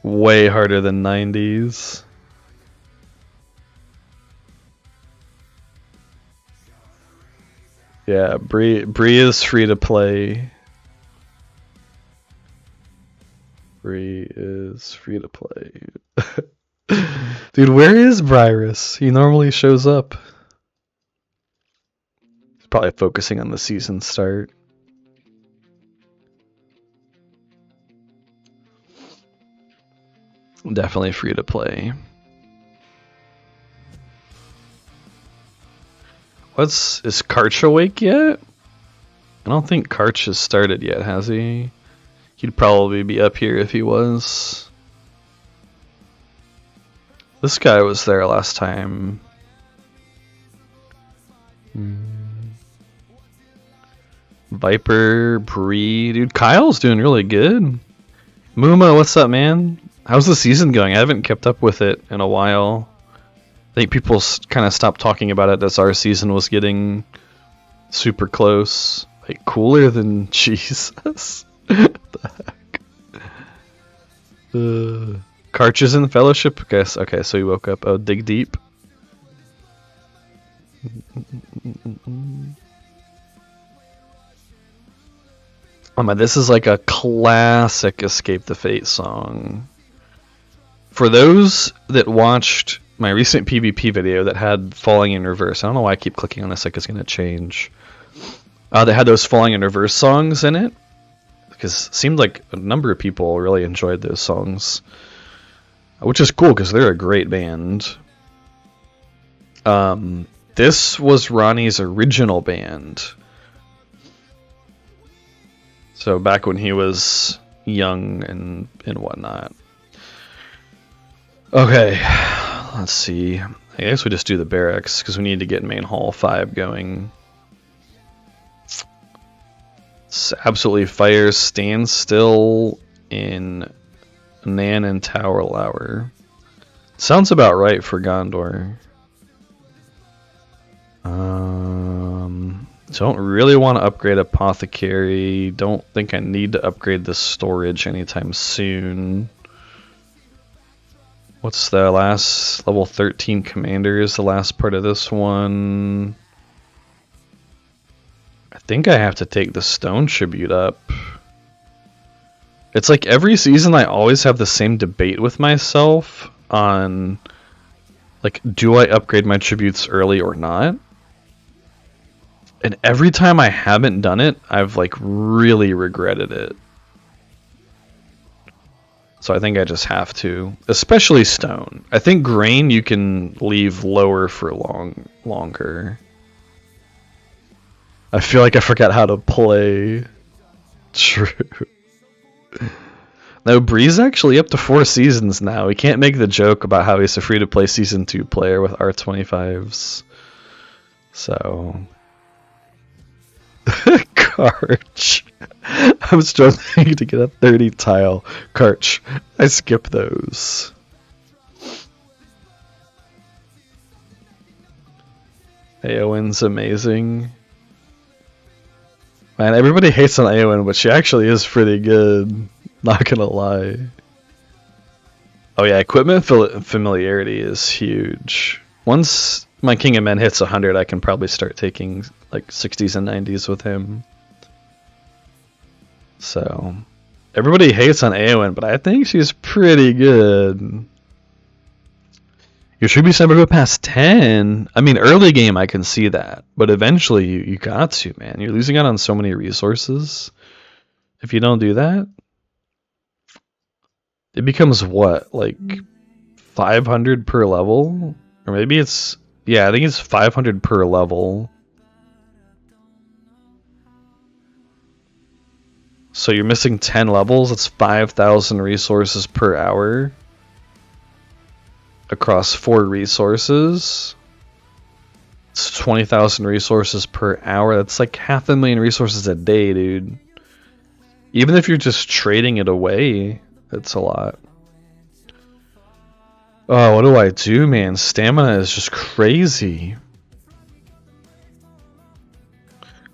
way harder than 90s. Yeah, Bree is free to play. Bree is free to play. Dude, where is Bryrus? He normally shows up. He's probably focusing on the season start. Definitely free to play. Is Karch awake yet? I don't think Karch has started yet, has he? He'd probably be up here if he was. This guy was there last time. Viper, Bree. Dude, Kyle's doing really good. Muma, what's up, man? How's the season going? I haven't kept up with it in a while. I think people kind of stopped talking about it as our season was getting super close. Like, cooler than Jesus. What the heck? Karch is in Fellowship? Guess. Okay, so he woke up. Oh, dig deep. Oh my, this is like a classic Escape the Fate song. For those that watched my recent PvP video that had Falling in Reverse, I don't know why I keep clicking on this like it's going to change. They had those Falling in Reverse songs in it. Because it seemed like a number of people really enjoyed those songs. Which is cool because they're a great band. This was Ronnie's original band. So back when he was young and whatnot. Okay, let's see. I guess we just do the barracks because we need to get main hall 5 going. It's absolutely fire. Stand still in Nan and Tower Lower. Sounds about right for Gondor. Don't really want to upgrade Apothecary. Don't think I need to upgrade the storage anytime soon. What's the last level 13 commander is the last part of this one. I think I have to take the stone tribute up. It's like every season I always have the same debate with myself on like, do I upgrade my tributes early or not? And every time I haven't done it, I've like really regretted it. So I think I just have to, especially stone. I think grain you can leave lower for longer. I feel like I forgot how to play. True. No, Bree's actually up to 4 seasons now. We can't make the joke about how he's a free-to-play Season 2 player with R25s. So... Karch. I'm struggling to get a 30 tile. Karch. I skip those. Aowen's amazing. Man, everybody hates on Aowen, but she actually is pretty good. Not gonna lie. Oh yeah, equipment familiarity is huge. Once my King of Men hits 100, I can probably start taking like 60s and 90s with him. So, everybody hates on Aowen, but I think she's pretty good. Your tributes never go past 10. I mean, early game I can see that, but eventually you got to, man. You're losing out on so many resources. If you don't do that, it becomes what, like 500 per level? Or maybe it's, yeah, I think it's 500 per level. So you're missing 10 levels, it's 5,000 resources per hour. Across 4 resources. It's 20,000 resources per hour. That's like 500,000 resources a day, dude. Even if you're just trading it away, it's a lot. Oh, what do I do, man? Stamina is just crazy.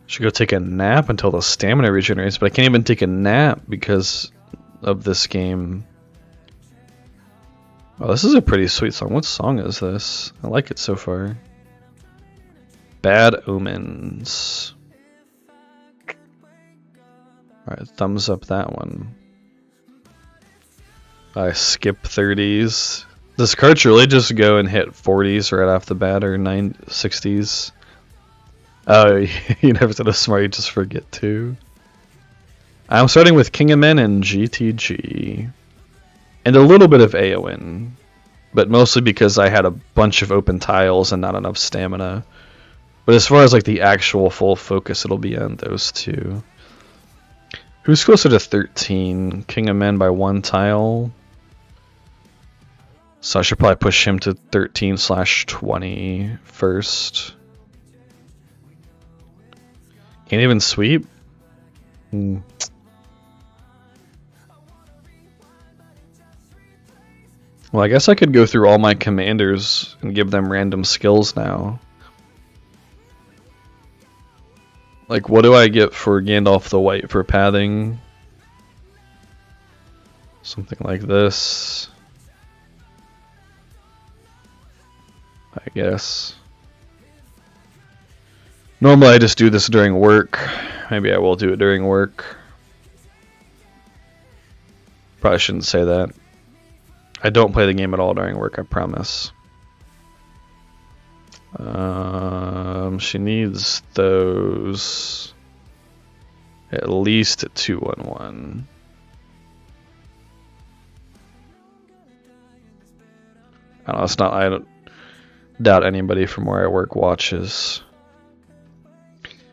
Should go take a nap until the stamina regenerates, but I can't even take a nap because of this game. Oh, this is a pretty sweet song. What song is this? I like it so far. Bad Omens. Alright, thumbs up that one. I skip 30s. Does Karch really just go and hit 40s right off the bat, or 60s? Oh, you never said a smart, you just forget to. I'm starting with King of Men and GTG. And a little bit of Aowen. But mostly because I had a bunch of open tiles and not enough stamina. But as far as like the actual full focus, it'll be on those two. Who's closer to 13? King of Men by 1 tile. So I should probably push him to 13/20 first. Can't even sweep? Well, I guess I could go through all my commanders and give them random skills now. Like, what do I get for Gandalf the White for pathing? Something like this. I guess. Normally I just do this during work. Maybe I will do it during work. Probably shouldn't say that. I don't play the game at all during work, I promise. She needs those at least at 2-1-1. I don't know, it's not, I don't doubt anybody from where I work watches.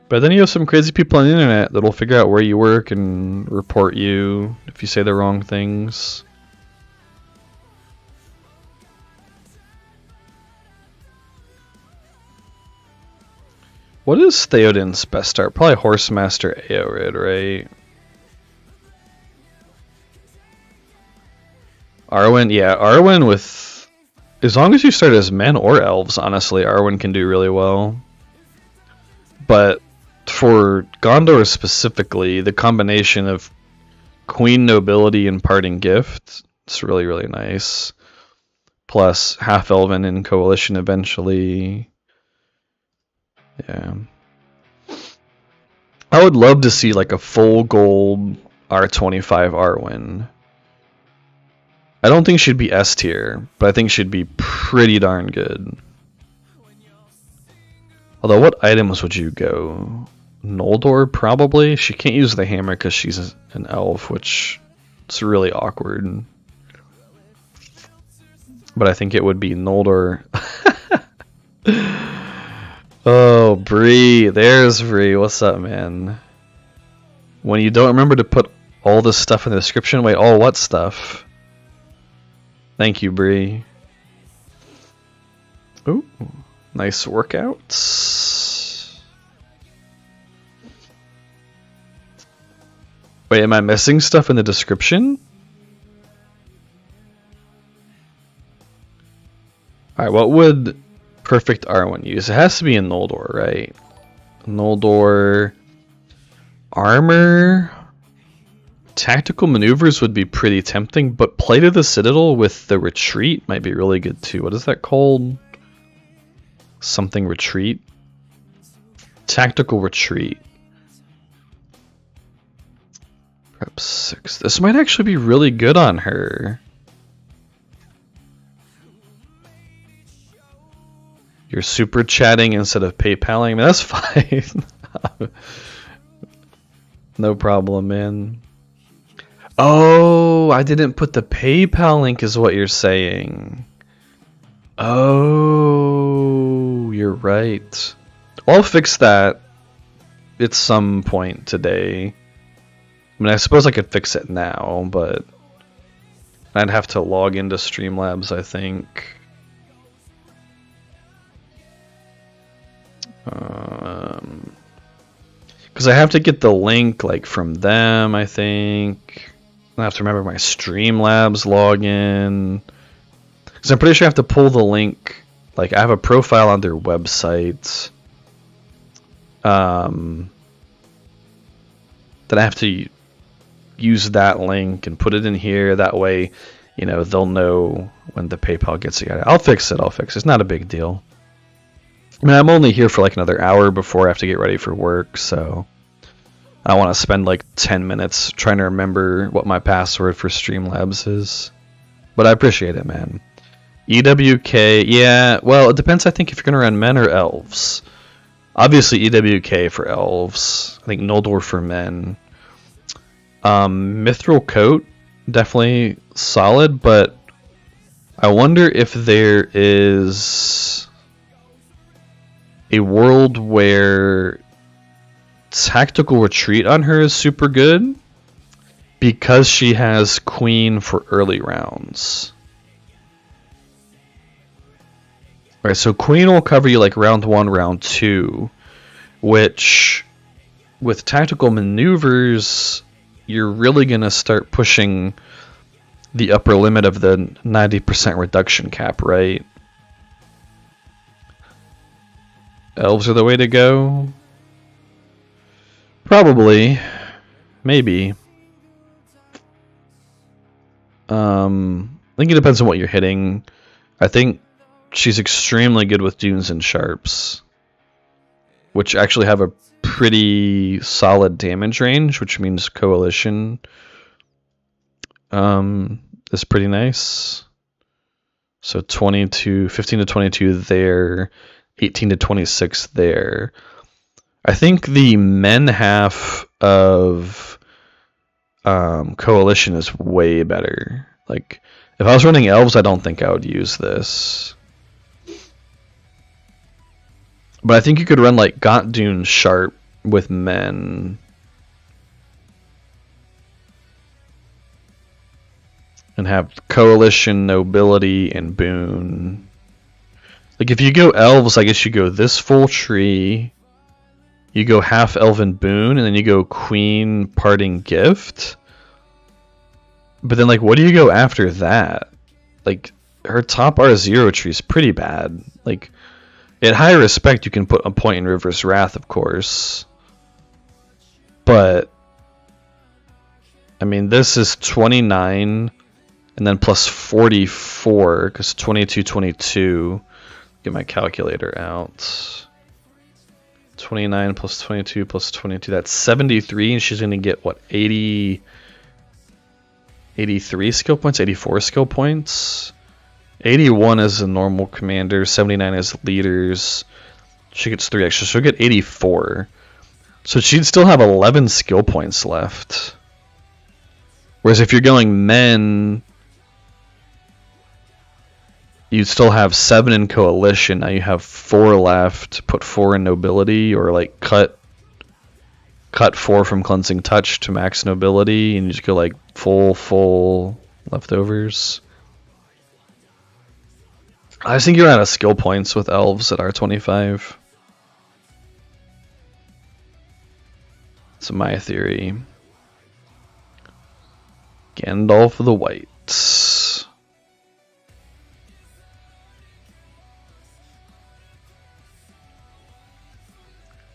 But then you have some crazy people on the internet that'll figure out where you work and report you if you say the wrong things. What is Theoden's best start? Probably Horsemaster Eowred, right? Arwen, yeah, Arwen with... As long as you start as men or elves, honestly, Arwen can do really well. But for Gondor specifically, the combination of Queen Nobility and Parting Gift, it's really, really nice. Plus Half-Elven and Coalition eventually. Yeah. I would love to see like a full gold R25 Arwen. I don't think she'd be S tier, but I think she'd be pretty darn good. Although, what items would you go? Noldor, probably? She can't use the hammer because she's an elf, which is really awkward. But I think it would be Noldor. Oh, Bree. There's Bree. What's up, man? When you don't remember to put all this stuff in the description, wait, all what stuff? Thank you, Bree. Ooh, nice workouts. Wait, am I missing stuff in the description? Alright, what would perfect Arwen use? It has to be in Noldor, right? Noldor... Armor... Tactical maneuvers would be pretty tempting, but Play to the Citadel with the retreat might be really good too. What is that called? Something retreat? Tactical retreat. Perhaps 6. This might actually be really good on her. You're super chatting instead of PayPaling. I mean, that's fine. No problem, man. Oh, I didn't put the PayPal link is what you're saying. Oh, you're right. I'll fix that at some point today. I mean, I suppose I could fix it now, but I'd have to log into Streamlabs, I think. Because I have to get the link like from them, I think. I have to remember my Streamlabs login. Because I'm pretty sure I have to pull the link. Like, I have a profile on their website. Then I have to use that link and put it in here. That way, you know, they'll know when the PayPal gets together. I'll fix it. It's not a big deal. I mean, I'm only here for like another hour before I have to get ready for work, so I want to spend like 10 minutes trying to remember what my password for Streamlabs is. But I appreciate it, man. EWK, yeah, well, it depends, I think, if you're going to run men or elves. Obviously, EWK for elves. I think Noldor for men. Mithril Coat, definitely solid, but I wonder if there is a world where Tactical Retreat on her is super good. because she has queen for early rounds. Alright, so queen will cover you like round 1, round 2, which with tactical maneuvers, you're really going to start pushing the upper limit of the 90% reduction cap, right? Elves are the way to go? Probably. Maybe. I think it depends on what you're hitting. I think she's extremely good with dunes and sharps, which actually have a pretty solid damage range, which means coalition is pretty nice. So 15 to 22 there, 18 to 26 there. I think the men half of coalition is way better. Like, if I was running elves, I don't think I would use this. But I think you could run like Gaunt Dune Sharp with men. And have coalition, nobility, and boon. Like, if you go elves, I guess you go this full tree. You go half elven boon, and then you go queen parting gift. But then, like, what do you go after that? Like, her top R0 tree is pretty bad. Like, at high respect, you can put a point in River's Wrath, of course. But, I mean, this is 29, and then plus 44, because 22, 22. Get my calculator out. 29 plus 22 plus 22, that's 73, and she's going to get, what, 83 skill points, 84 skill points. 81 is a normal commander, 79 is leaders. She gets 3 extra, so she'll get 84. So she'd still have 11 skill points left. Whereas if you're going men, you'd still have 7 in coalition. Now you have 4 left. Put 4 in nobility, or like cut 4 from cleansing touch to max nobility, and you just go like full leftovers. I just think you're out of skill points with elves at R25. That's my theory. Gandalf the White.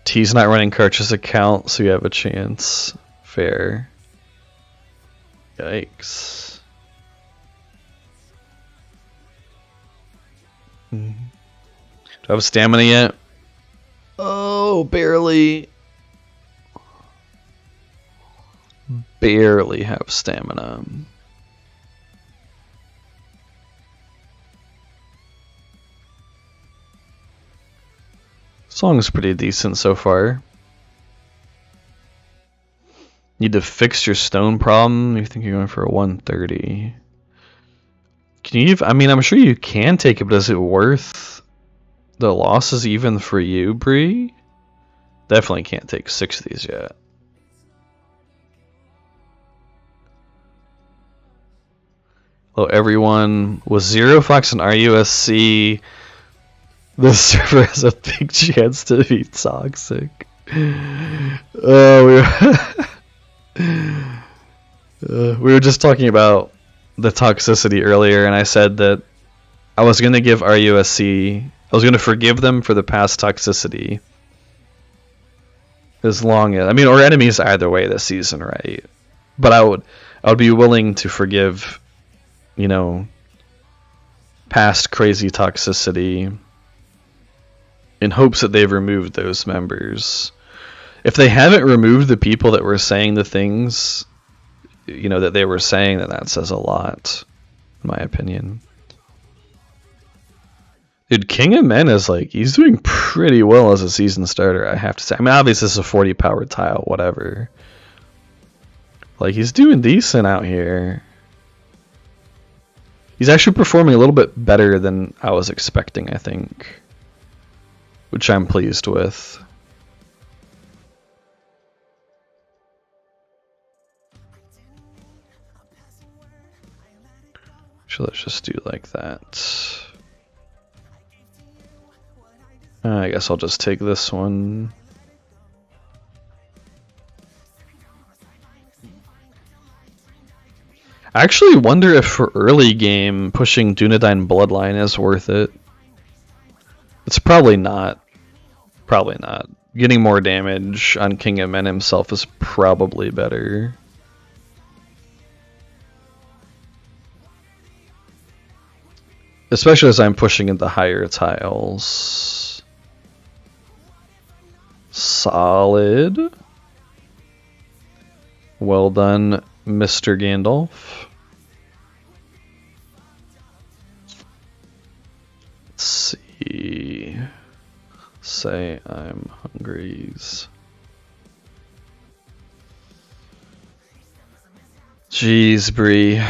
T's not running Karch's account, so you have a chance. Fair. Yikes. Do I have stamina yet? Oh, barely. Barely have stamina. Song's pretty decent so far. Need to fix your stone problem. You think you're going for a 130. Can you? I mean, I'm sure you can take it, but is it worth the losses even for you, Bree? Definitely can't take 6 of these yet. Hello, everyone. With Zero Fox and RUSC, this server has a big chance to be toxic. Oh, we were just talking about the toxicity earlier, and I said that I was going to give RUSC, I was going to forgive them for the past toxicity. As long as, I mean, or enemies either way this season, right? But I would be willing to forgive, you know, past crazy toxicity in hopes that they've removed those members. If they haven't removed the people that were saying the things, you know, that they were saying, then that says a lot, in my opinion. Dude, King of Men is like, he's doing pretty well as a season starter, I have to say. I mean, obviously this is a 40 power tile, whatever. Like, he's doing decent out here. He's actually performing a little bit better than I was expecting, I think. Which I'm pleased with. Actually, let's just do like that. I guess I'll just take this one. I actually wonder if for early game pushing Dunedain Bloodline is worth it. It's probably not. Probably not. Getting more damage on King of Men himself is probably better. Especially as I'm pushing into higher tiles. Solid. Well done, Mr. Gandalf. Let's see. Say I'm hungry. Jeez, Bree.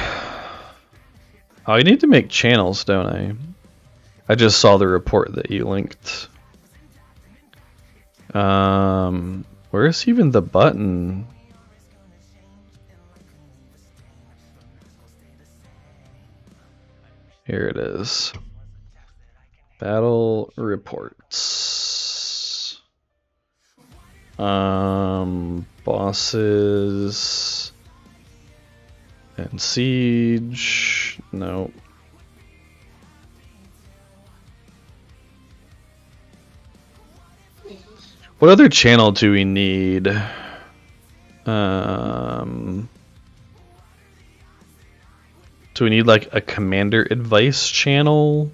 Oh, I need to make channels, don't I? I just saw the report that you linked. Where's even the button? Here it is. Battle reports. Bosses and siege. No. What other channel do we need? Do we need like a commander advice channel?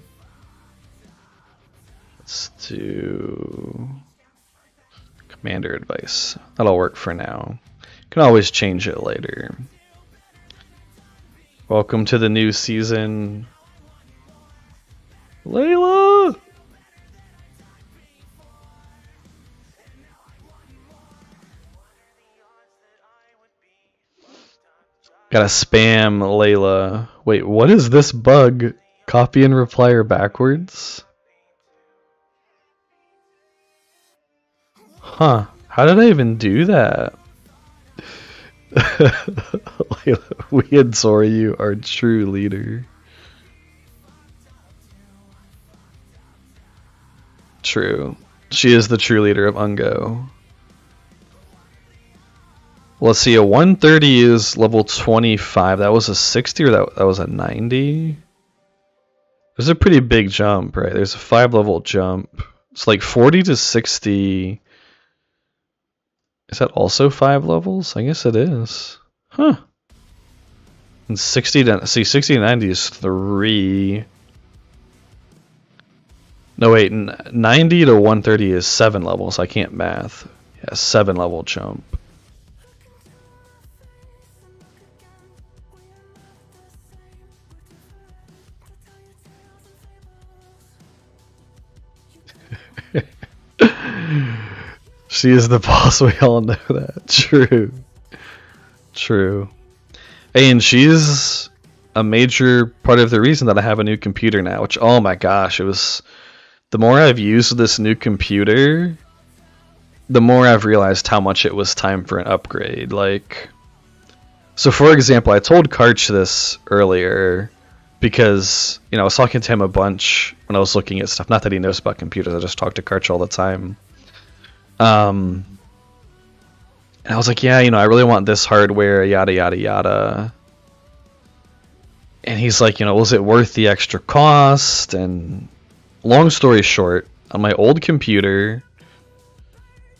Let's do commander advice. That'll work for now. Can always change it later. Welcome to the new season, Layla! Gotta spam Layla. Wait, what is this bug? Copy and replier backwards? Huh. How did I even do that? Layla, we adore you, our true leader. True. She is the true leader of Ungo. Let's see, a 130 is level 25. That was a 60 or that was a 90? There's a pretty big jump, right? There's a 5 level jump. It's like 40 to 60. Is that also 5 levels? I guess it is. Huh. And 60 to 90 is 3. No wait, 90 to 130 is 7 levels. I can't math. Yeah, 7 level jump. She is the boss, we all know that. True. True. And she's a major part of the reason that I have a new computer now, which, oh my gosh, it was... The more I've used this new computer, the more I've realized how much it was time for an upgrade. Like, so for example, I told Karch this earlier because, you know, I was talking to him a bunch when I was looking at stuff. Not that he knows about computers, I just talk to Karch all the time. And I was like, yeah, you know, I really want this hardware, yada, yada, yada. And he's like, you know, was it worth the extra cost? And long story short, on my old computer,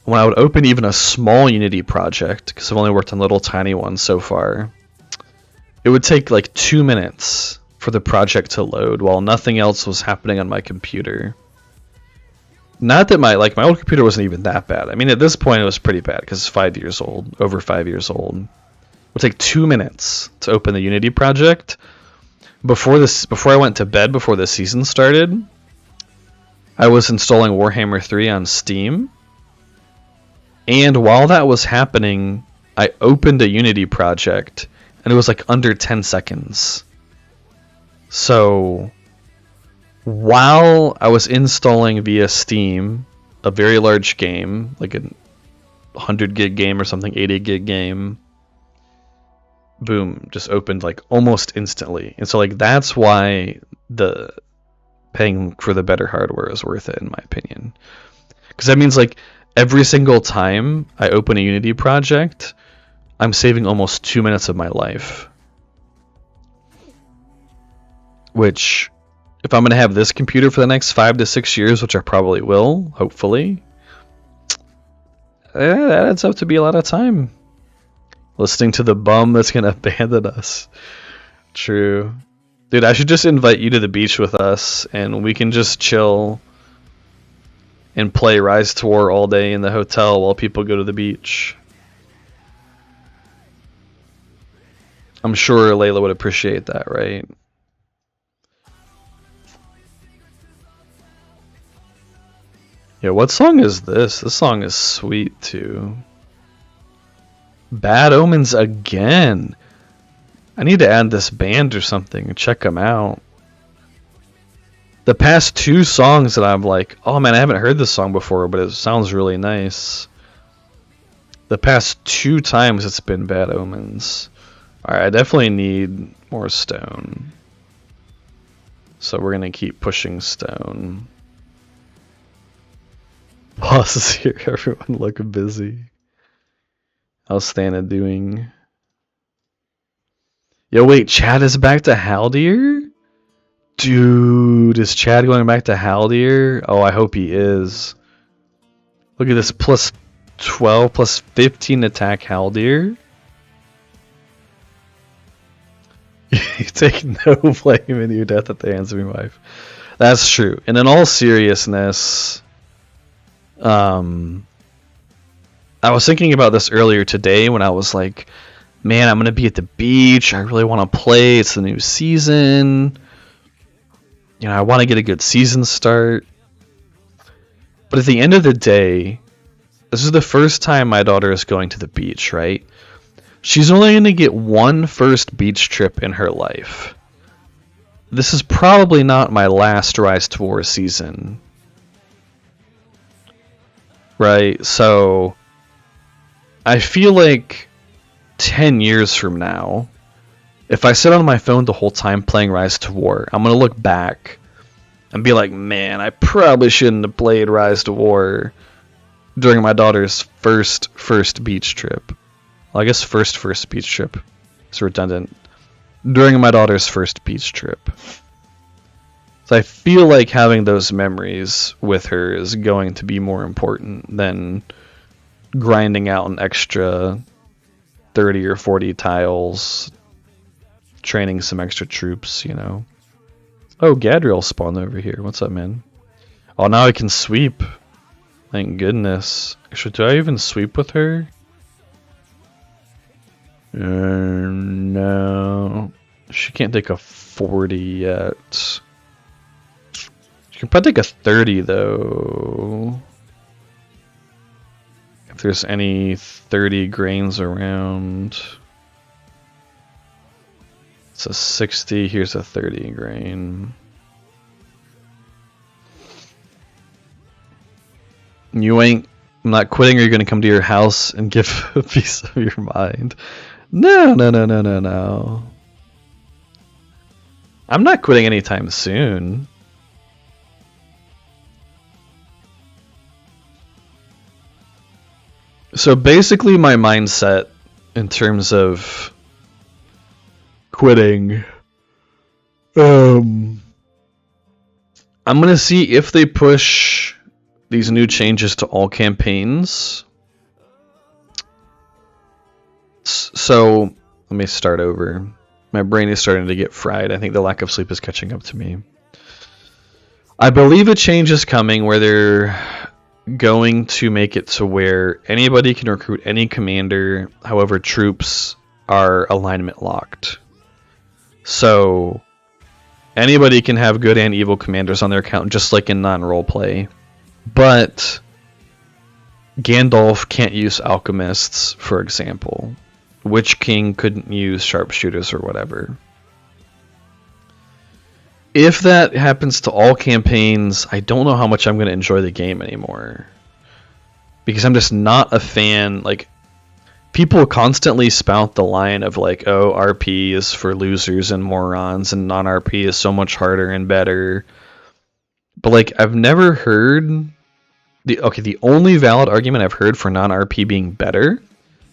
when I would open even a small Unity project, because I've only worked on little tiny ones so far, it would take like 2 minutes for the project to load while nothing else was happening on my computer. Not that my old computer wasn't even that bad. I mean, at this point it was pretty bad because it's 5 years old, over 5 years old. It would take 2 minutes to open the Unity project. Before I went to bed, before the season started, I was installing Warhammer 3 on Steam. And while that was happening, I opened a Unity project and it was like under 10 seconds. So while I was installing via Steam a very large game, like a 100 gig game or something, 80 gig game, boom, just opened like almost instantly. And so like that's why the paying for the better hardware is worth it in my opinion. Because that means like every single time I open a Unity project, I'm saving almost 2 minutes of my life. Which, if I'm going to have this computer for the next 5 to 6 years, which I probably will, hopefully, that adds up to be a lot of time. Listening to the bum that's going to abandon us. True. Dude, I should just invite you to the beach with us, and we can just chill and play Rise to War all day in the hotel while people go to the beach. I'm sure Layla would appreciate that, right? Yeah, what song is this? This song is sweet too. Bad Omens again. I need to add this band or something and check them out. The past 2 songs that I'm like, oh man, I haven't heard this song before, but it sounds really nice. The past 2 times it's been Bad Omens. Alright, I definitely need more stone. So we're gonna keep pushing stone. Boss is here, everyone look busy. How's Thana doing? Yo, wait, Chad is back to Haldir? Dude, is Chad going back to Haldir? Oh, I hope he is. Look at this, plus 12, plus 15 attack Haldir. You take no blame in your death at the hands of your wife. That's true. And in all seriousness, I was thinking about this earlier today when I was like, man, I'm going to be at the beach. I really want to play. It's the new season. You know, I want to get a good season start. But at the end of the day, this is the first time my daughter is going to the beach, right? She's only going to get one first beach trip in her life. This is probably not my last Rise to War season. Right? So I feel like 10 years from now, if I sit on my phone the whole time playing Rise to War, I'm going to look back and be like, man, I probably shouldn't have played Rise to War during my daughter's first beach trip. Well, I guess first beach trip. It's redundant. During my daughter's first beach trip. So I feel like having those memories with her is going to be more important than grinding out an extra 30 or 40 tiles, training some extra troops, you know. Oh, Gadriel spawned over here. What's up, man? Oh, now I can sweep. Thank goodness. Actually, do I even sweep with her? No. She can't take a 40 yet. She can probably take a 30, though. If there's any 30 grains around. It's a 60, here's a 30 grain. I'm not quitting, or you're gonna come to your house and give a piece of your mind. No. I'm not quitting anytime soon. So basically my mindset in terms of quitting, I'm gonna see if they push these new changes to all campaigns. So let me start over. My brain is starting to get fried. I think the lack of sleep is catching up to me. I believe a change is coming where they're going to make it to where anybody can recruit any commander, however troops are alignment locked. So anybody can have good and evil commanders on their account, just like in non-roleplay. But Gandalf can't use alchemists, for example. Witch King couldn't use sharpshooters or whatever. If that happens to all campaigns, I don't know how much I'm going to enjoy the game anymore. Because I'm just not a fan. Like, people constantly spout the line of like, oh, RP is for losers and morons, and non-RP is so much harder and better. But like, I've never heard the only valid argument I've heard for non-RP being better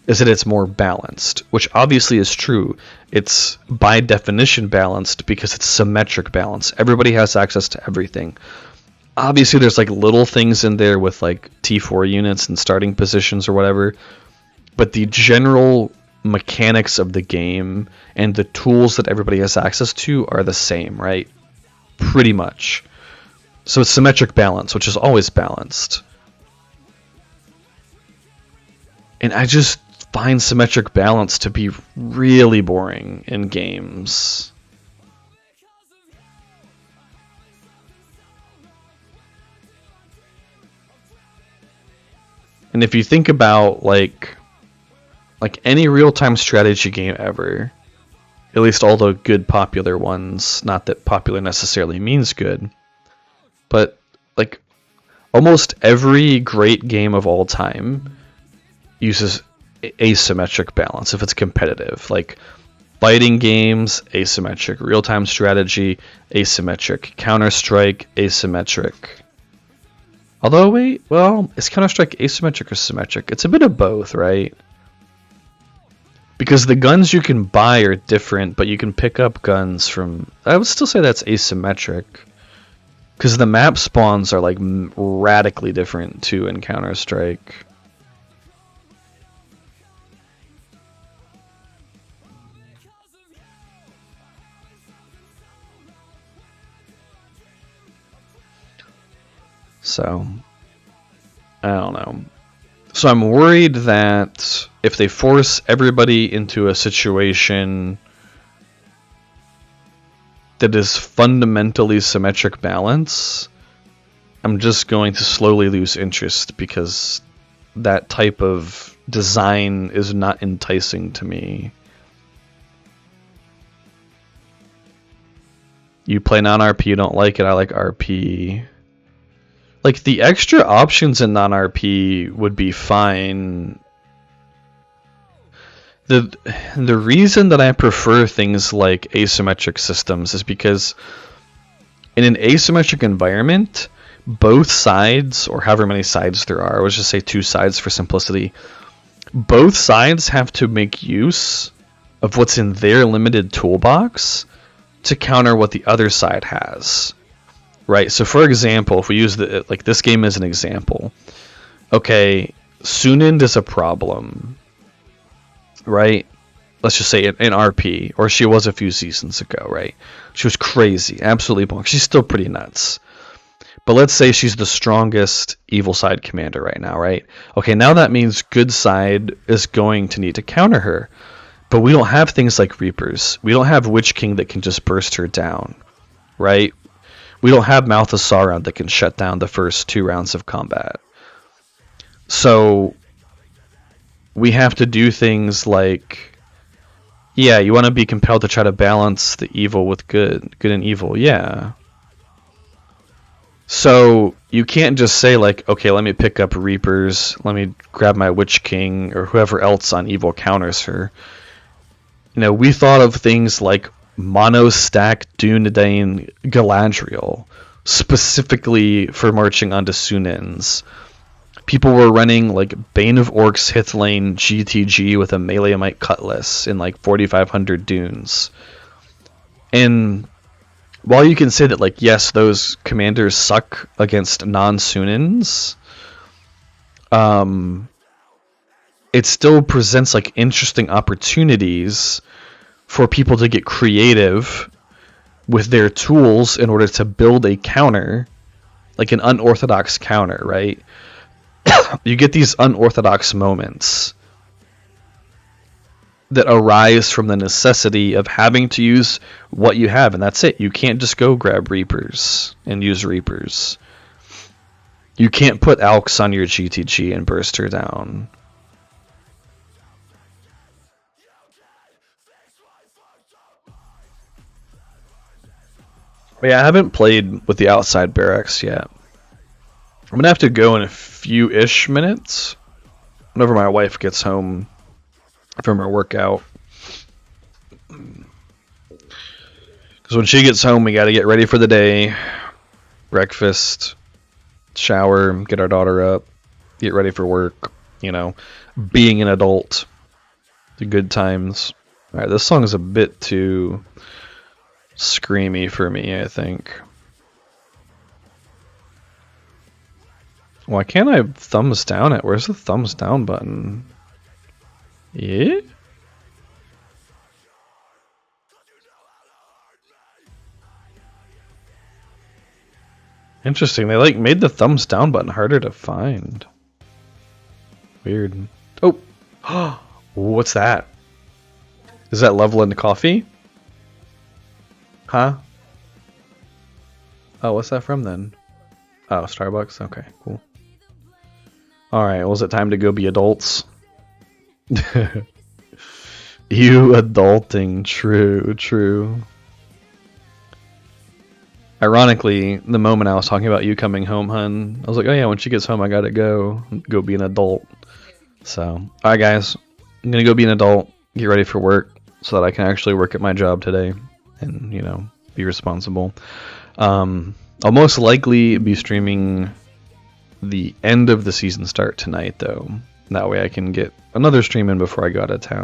is that it's more balanced, which obviously is true. It's by definition balanced because it's symmetric balance. Everybody has access to everything. Obviously, there's like little things in there with like T4 units and starting positions or whatever, but the general mechanics of the game and the tools that everybody has access to are the same, right? Pretty much. So it's symmetric balance, which is always balanced. And I just find symmetric balance to be really boring in games. And if you think about like any real-time strategy game ever, at least all the good popular ones, not that popular necessarily means good, but like almost every great game of all time uses asymmetric balance if it's competitive. Like fighting games, asymmetric. Real-time strategy, asymmetric. Counter-Strike, asymmetric. Although, wait, well, is Counter-Strike asymmetric or symmetric? It's a bit of both, right? Because the guns you can buy are different, but you can pick up guns from... I would still say that's asymmetric. Because the map spawns are like radically different too in Counter-Strike. So, I don't know. So I'm worried that if they force everybody into a situation that is fundamentally symmetric balance, I'm just going to slowly lose interest because that type of design is not enticing to me. You play non-RP, you don't like it, I like RP. Like, the extra options in non-RP would be fine. The reason that I prefer things like asymmetric systems is because in an asymmetric environment, both sides, or however many sides there are, let's just say 2 sides for simplicity, both sides have to make use of what's in their limited toolbox to counter what the other side has. Right, so for example, if we use this game as an example, okay, Sunend is a problem, right? Let's just say in RP, or she was a few seasons ago, right? She was crazy, absolutely bonkers. She's still pretty nuts. But let's say she's the strongest evil side commander right now, right? Okay, now that means good side is going to need to counter her. But we don't have things like Reapers. We don't have Witch King that can just burst her down, right? We don't have Mouth of Sauron that can shut down the first 2 rounds of combat. So we have to do things like, yeah, you want to be compelled to try to balance the evil with good and evil, yeah. So you can't just say like, okay, let me pick up Reapers, let me grab my Witch King, or whoever else on evil counters her. You know, we thought of things like mono stack Dunedain Galadriel specifically for marching onto Sunens. People were running like Bane of Orcs Hithlane GTG with a Meleeite Cutlass in like 4,500 dunes. And while you can say that like, yes, those commanders suck against non-Sunens, it still presents like interesting opportunities for people to get creative with their tools in order to build a counter, like an unorthodox counter, right? You get these unorthodox moments that arise from the necessity of having to use what you have, and that's it. You can't just go grab Reapers and use Reapers. You can't put Alks on your GTG and burst her down. Yeah, I haven't played with the outside barracks yet. I'm gonna have to go in a few-ish minutes. Whenever my wife gets home, from her workout. Because when she gets home, we got to get ready for the day. Breakfast, shower, get our daughter up, get ready for work. You know, being an adult. The good times. Alright, this song is a bit too screamy for me, I think. Why can't I thumbs down it? Where's the thumbs down button? Yeah? Interesting, they like made the thumbs down button harder to find. Weird. Oh! What's that? Is that Loveland coffee? Huh? Oh, what's that from then? Oh, Starbucks? Okay, cool. Alright, well, is it time to go be adults? You adulting, true, true. Ironically, the moment I was talking about you coming home, hun, I was like, oh yeah, when she gets home, I gotta go be an adult. So, alright guys, I'm gonna go be an adult, get ready for work, so that I can actually work at my job today, and, you know, be responsible. I'll most likely be streaming the end of the season start tonight, though. That way I can get another stream in before I go out of town.